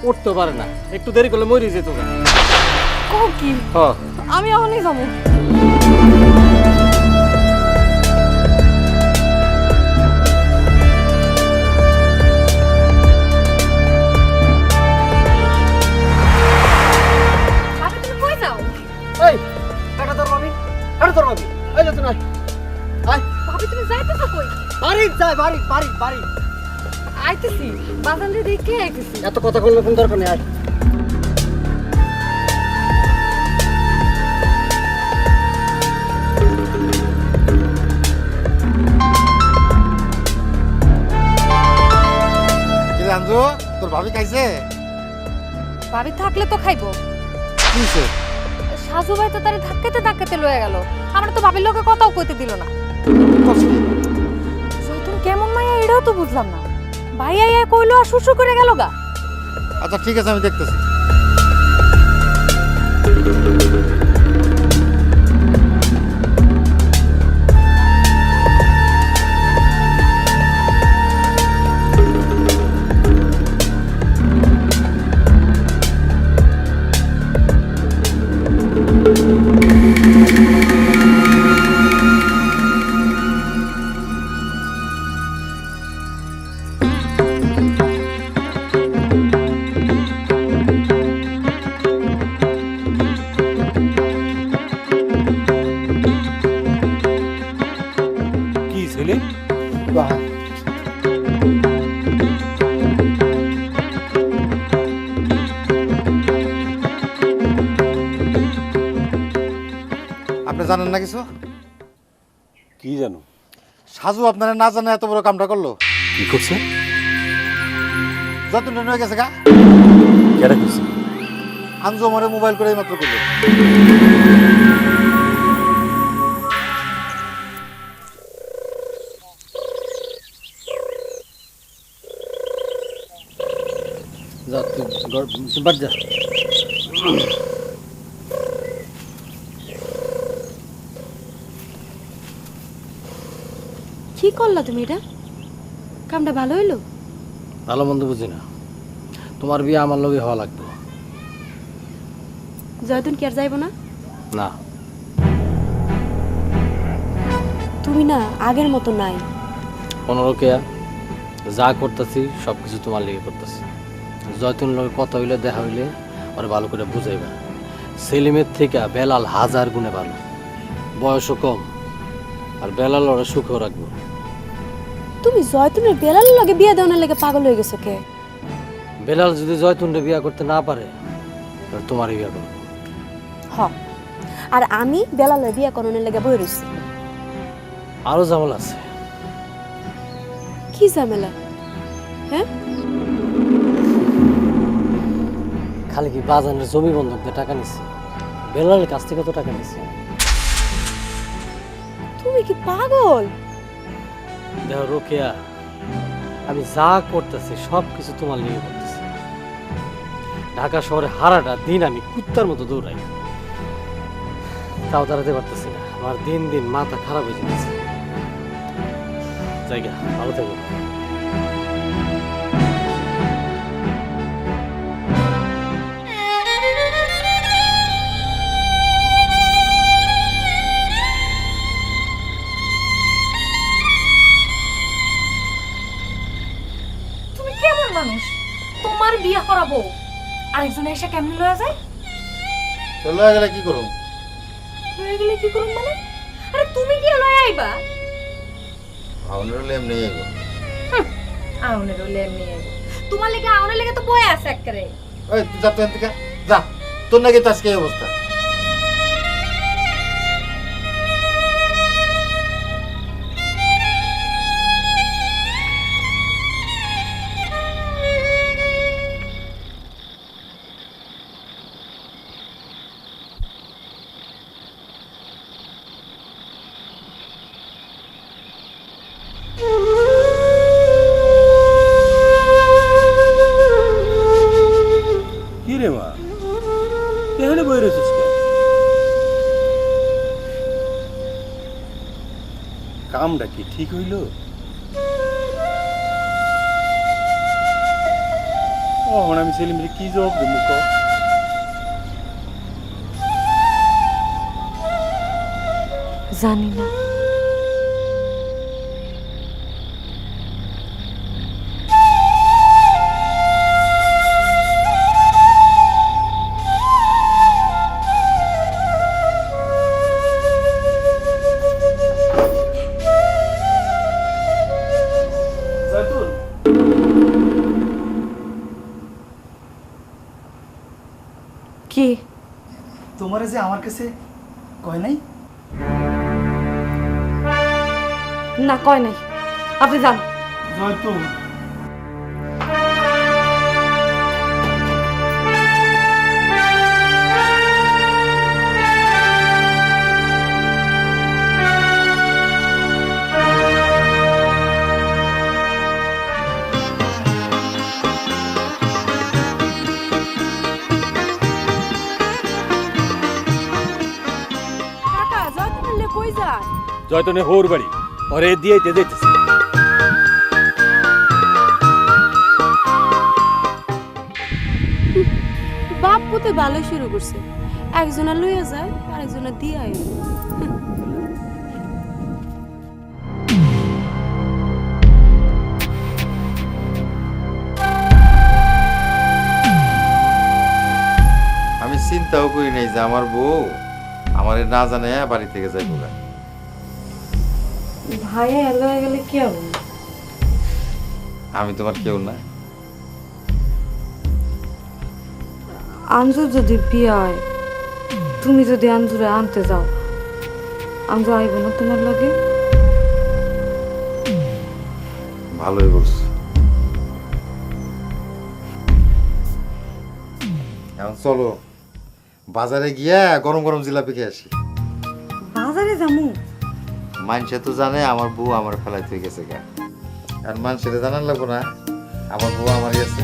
উঠতে পারে না। একটু দেরি করলে মরি যেত। কও কি? আমি এখনই যাবো। আরে তোর ভাবি এই যতন আয় আয় ভাবি তুমি যাইতেছো কই? বাড়ি যাই বাড়ি বাড়ি বাড়ি আইতেছি, বাজারে দেখে আইতেছি। এত কথা বললে কোন দরকার নেই আয় কি রে আঞ্জু, তোর ভাবি খাইছে? ভাবি থাকলে তো খাইবো। কি হইছে? সাজু ভাই তো তারে ধাক্কাতে ধাক্কাতে লয়ে গেল। আমরা তো ভাবির লোকে কথাও কইতে দিল না। জয়তুন কেমন মাইয়া এটাও তো বুঝলাম না। ভাই আইয়া কইলো আর শুশু করে গেল গা। আচ্ছা ঠিক আছে, আমি দেখতেছি। কি সেলিম? আপনি জানেন না কিছু? কি জানো? সাজু আপনারা না জানে এত বড় কামটা করলো। কি করছে? যতন হয়ে গেছে গা। কেডা করছে? আঞ্জু আমারে মোবাইল করে মাত্র করলো। যা তুই বাড়ি যা কি করলা তুমি এটা? কামটা ভালো হইলো? ভালো মন্দ বুঝি না, তোমার বিয়ে আমার লগে হওয়া লাগবে। জয়তুন কি আর যাইব না? না তুমি না আগের মতো নাই। পনেরোকে যা করতেছি সব কিছু তোমার লেগে করতেছি। জয়তুন লগে কথা হইলে দেখা হইলে ওরা ভালো করে বুঝাইবা। সেলিমের থেকে বেলাল হাজার গুণে ভালো, বয়সও কম, আর বেলাল ওরা সুখও রাখবো। তুমি জয়তুনের বেলালের লগে বিয়া দেওয়ার লাগে পাগল হয়ে গেছো কে? বেলাল যদি জয়তুনরে বিয়া করতে না পারে তাহলে তোমারই বিয়া করবো। হ, আর আমি বেলালের বিয়া করানোর লাগে বই রইছি। আরো ঝামেলা আছে। কি ঝামেলা? হ্যাঁ, খালি কি বাজানের জমি বন্ধক দিয়ে টাকা নিচ্ছে? বেলালের কাছ থেকে তো টাকা নিচ্ছে। তুমি কি পাগল? দেখো রোকেয়া, আমি যা করতেছি সব কিছু তোমার লিগে করতেছি। ঢাকা শহরে হারাটা দিন আমি কুত্তার মতো দৌড়াই, তাও দাঁড়াতে পারতেছি না। আমার দিন দিন মাথা খারাপ হয়ে যাচ্ছে। জায়গা ভালো থাকো। তুমি কেমন মানুষ? তোমার বিয়ে করাবো আরেকজন এসে কেমন লয়ে যায়? চলে গেলে কি করুম? লয়ে গেলে কি করুম মানে? আরে তুমি কি লয়ে আইবা? আপনার এমনি এগো। আউনের হলে এমনি আইবো। তোমার লেগে আউনের লেগে তো বয়ে আছে একবারে। ওই তুই যা তো এখান থেকে যা, তোর নাকি তো আজকে এই অবস্থা। কি রে মা, এখানে বই রয়েছিস কেন? কামটা কি ঠিক হইল? এখন আমি সেলিমরে কি জবাব দেবো ক? জানি না। যে আমার কাছে কয় নাই? না কয় নাই, আপনি যান। জয়তুন, কাকা জয়তুন কই যান? জয়তনে হোর বাড়ি ওরে দিয়েতে দেখতেছি। বাপ পুতে ভালোই শুরু করছে, একজনা লইয়া যায় আর একজনা দিয়া আইল। আমি চিন্তাও করি নাই যে আমার বউ আমারে না জানে বাড়ি থেকে যাইব গা। ভাই লয়ে গেলে কি হবে? আমি তোমার কেউ না। আঞ্জুর যদি বিয়ে হয়, তুমি যদি আঞ্জুরে আনতে যাও, আঞ্জু আইব না তোমার লগে? ভালোই বলছো। এখন চলো বাজারে গিয়া গরম গরম জিলাপি খেয়ে আসি। বাজারে যামু? মানুষে তো জানে আমার বউ আমার ফেলাইতে গেছে গা, আর মানুষের জানার লাগবো না আমার বউ আমার গেছে।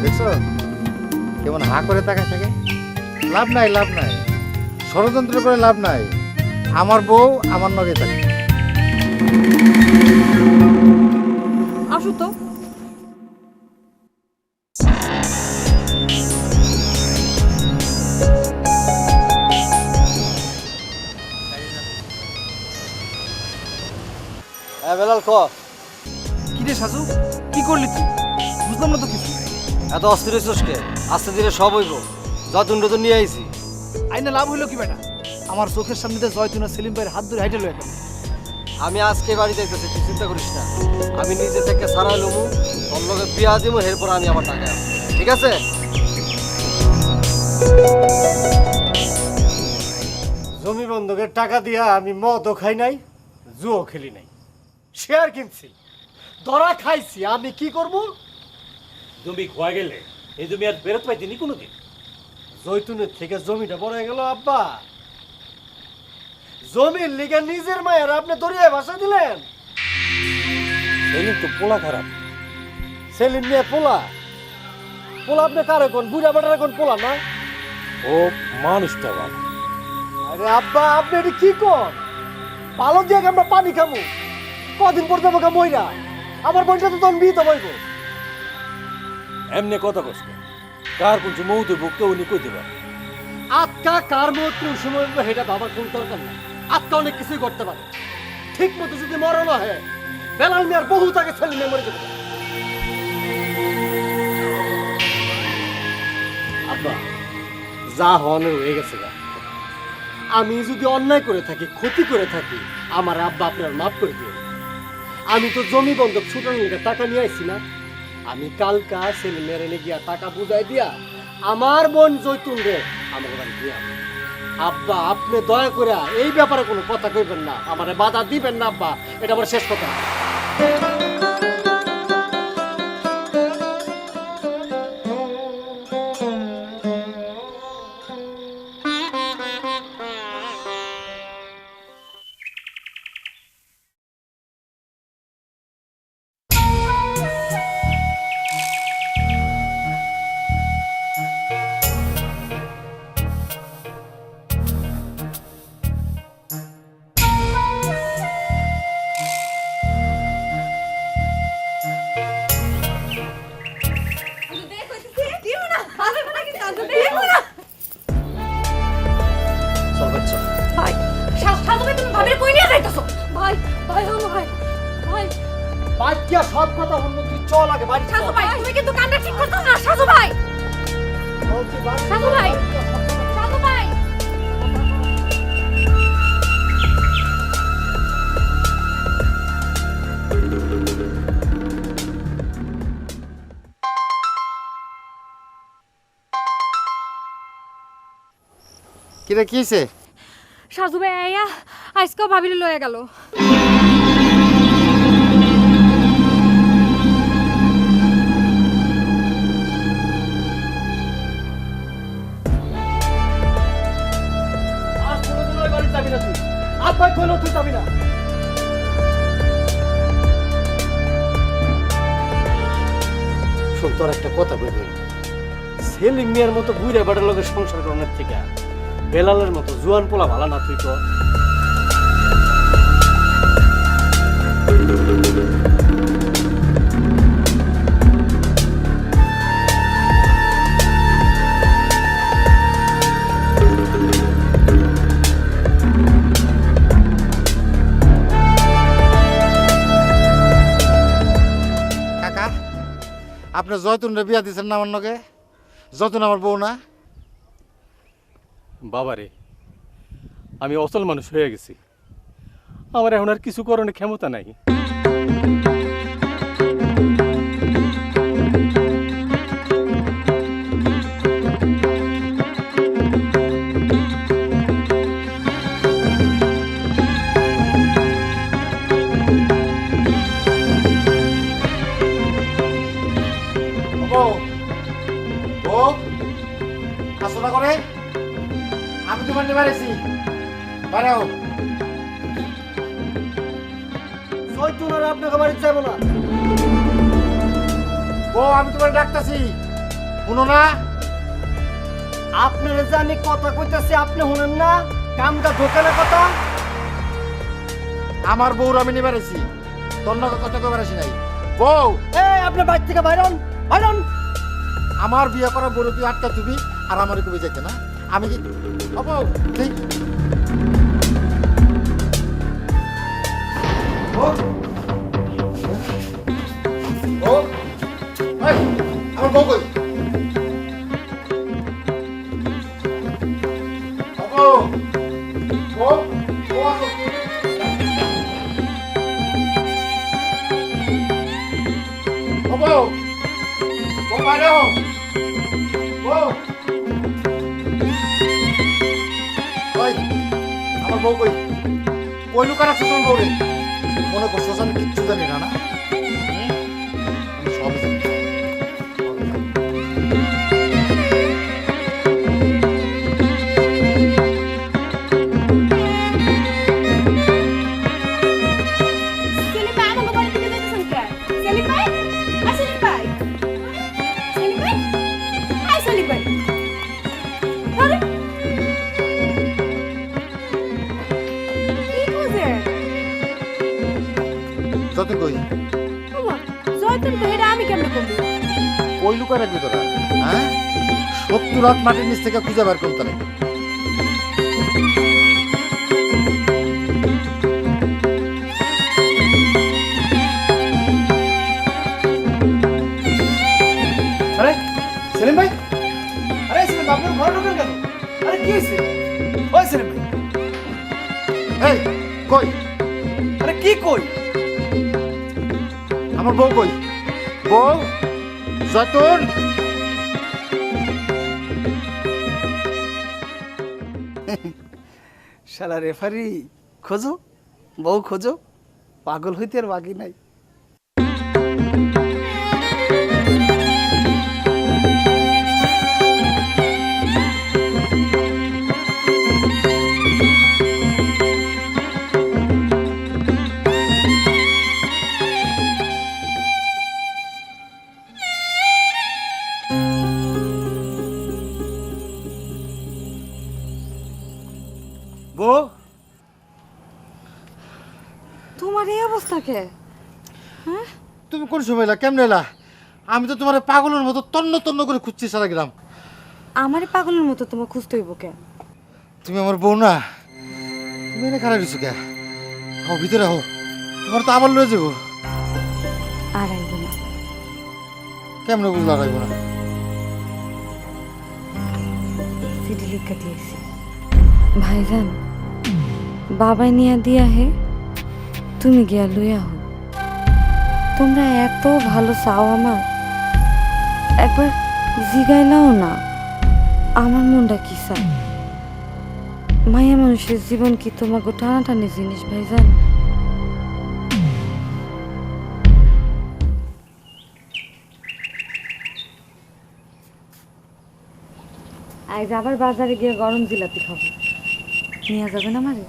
দেখছো কেমন হা করে তাকায় থাকে? লাভ নাই, লাভ নাই, ষড়যন্ত্র করে লাভ নাই। আমার বউ আমার নগে থাকে। আসো তো। হ্যাঁ বেলাল ক। কি রে সাজু, কি করলি তুই? বুঝলাম না তো কিছু। এত অস্থির হয়েছিস কে? আস্তে ধীরে সব হইব। যতন তো নিয়ে আইছি। আইনা লাভ হইলো কি বেটা? আমার চোখের সামনে দিয়ে জয়তুন আর সেলিম ভাইয়ের হাত ধরে হাইটে লয়ে গেল। আমি আজকে বাড়িতে দেখতেছি, তুই চিন্তা করিস না। আমি নিজে থেকে সারা লমু, তোর লগে বিয়া দিব, এরপর আমি আমার টাকা। ঠিক আছে? জমি বন্ধকের টাকা দিয়া আমি মদও খাই নাই, জুও খেলি নাই, শেয়ার কিনছি, ধরা খাইছি। আমি কি করব? জমি খোয়া গেলে এই জমি আর ফেরত পাইতিনি কোনোদিন। জৈতুনের থেকে জমিটা বড় হয়ে গেল আব্বা। জমির লিগে নিজের মায়ের আপনি দরিয়ায় ভাষা দিলেন। সেলিম তো পোলা খারাপ। সেলিম নিয়ে পোলা পোলা আপনি কারে কোন বুড়া বেটারে কোন পোলা না? ও মানুষটা ভালো। আরে আব্বা আপনি এটা কি কর? পালক দিয়ে আমরা পানি খামু, কদিন পর যাবো মইরা। আমার বোনটা তো তখন বিয়ে তো বইব। এমনি কথা কষ্ট কার কোন মৌতে বুকতে উনি কইতে পারে। আত্মা কার মত কোন সময় হইবো সেটা ভাবার কোন দরকার নাই। আত্মা অনেক কিছুই করতে পারে। ঠিক মতো যদি মরণ হয়, বেলাল মিয়ার বহু তাকে ছেলে মেয়ে মরে যেতে পারে। আব্বা যা হওয়ানোর হয়ে গেছে গা। আমি যদি অন্যায় করে থাকি, ক্ষতি করে থাকি, আমার আব্বা আপনার মাফ করে দিও। আমি তো জমি বন্ধক ছুটানোর লিগে টাকা নিয়ে আইছি না। আমি কালকা ছেলে মেয়ের এনে গিয়া টাকা বুঝাই দিয়া আমার বোন জৈতুন রে আমার বাড়ি দিয়া। আব্বা আপনি দয়া করে এই ব্যাপারে কোনো কথা কইবেন না, আমারে বাধা দিবেন না আব্বা, এটা আমার শেষ কথা। চল বাচ্চা। ভাই সাধু ভাই, তুমি ভাবিরে কই নিয়ে যাইতাছো? ভাই ভাই ভাই ভাই বাদ দিয়া সব কথা অন্য চল আগে বাড়ি সাজু ভাই তুমি কিন্তু কান্না ঠিক করছো না সাজু ভাই সাজু ভাই সাজু ভাই কিরে কি হয়েছে? সাজু ভাই আইয়া আজকেও ভাবিলে লয়ে গেল। আর কোনোদিন ওই বাড়ি যাবি না তুই। আব্বাই কইলো তুই যাবি না। শোন, তোর একটা কথা কইবি। সেলিম মিয়ার মতো বুইড়া বেটার লগে সংসার করার থেকে বেলালের মতো জুয়ান পোলা ভালো না তুই তো। কাকা আপনি জয়তুনরে বিয়া দিচ্ছেন না আমার নগে? জয়তুন আমার বউ না? বাবারে, আমি অচল মানুষ হয়ে গেছি, আমার এখন আর কিছু করণের ক্ষমতা নাই। বউ বউ আসো না করে, আমি তোমার নিয়ে বাড়িছি, বাড়াও। জয়তুন আর আপনাকে বাড়ি যাবো না। বউ আমি তোমার ডাকতাছি, শুনো না? আপনারা যে আমি কথা কইতাছি আপনি শুনেন না? কামটা ঢোকে না কথা। আমার বউর আমি নিয়ে বাড়িছি, তোর নগে কথা কই বাড়াইছি নাই। বউ এই আপনি বাড়ি থেকে বাইরন বাইরন। আমার বিয়ে করা বড় তুই আটকা তুমি আর আমার কবি যেতে না, আমি কি বউ ঠিক বউ? বউ এই, আমার বউ কই? বউ বউ বউ আসো। বউ বউ বাইরে হও। বউ ওই আমার বউ কই? কই লুকা রাখছো তোমার বউ রে? মনে করছো আমি কিচ্ছু জানি না না? আমি সবই জানি। সেলিম ভাই আমাকে বাড়ি থেকে যাইতেছেন কে? সেলিম ভাই সেলিম ভাই সেলিম ভাই সেলিম ভাই আরে কি বুঝে যতন কই? জয়তুন তো এটা আমি কেমনে করবো? কই লুকা রাখবি তোরা? হ্যাঁ 70 রাত মাটির নিচ থেকে খুঁজে বার করতে নাই। আরে সেলিম ভাই, আরে সেলিম আপনার ঘরে ঢোকেন কেন? আরে কি হয়েছে? ওই সেলিম ভাই, এই কই আরে কি কই? আমার বউ কই? বউ জয়তুন শালা রেফারি খোঁজো, বউ খোঁজো, পাগল হইতে আর বাকি নাই। বউ তোমার এই অবস্থা কে? তুমি কোন সময় এলা? কেমনে এলা? আমি তো তোমার পাগলের মতো তন্ন তন্ন করে খুঁজছি সারা গ্রাম। আমারে পাগলের মতো তোমার খুঁজতে হইব কে? তুমি আমার বউ না? তুমি এনে খারাপ দিছো কে? হও ভিতরে হও, তোমার তো আবার লয়ে যাবো। আর আইব না, কেমনে বুঝলা রাখবো না? চিঠি লিখা দিয়েছি ভাইজান, বাবাই নিয়া দিয়া হে, তুমি গিয়া লইয়া হো। তোমরা এত ভালো চাও আমার, একবার জিগাইলাও না আমার মনটা কি চায়। মায়া মানুষের জীবন কি তোমাকে টানাটানি জিনিস ভাইজান? আজ আবার বাজারে গিয়ে গরম জিলাপি খাবো, নিয়ে যাবেন আমারে?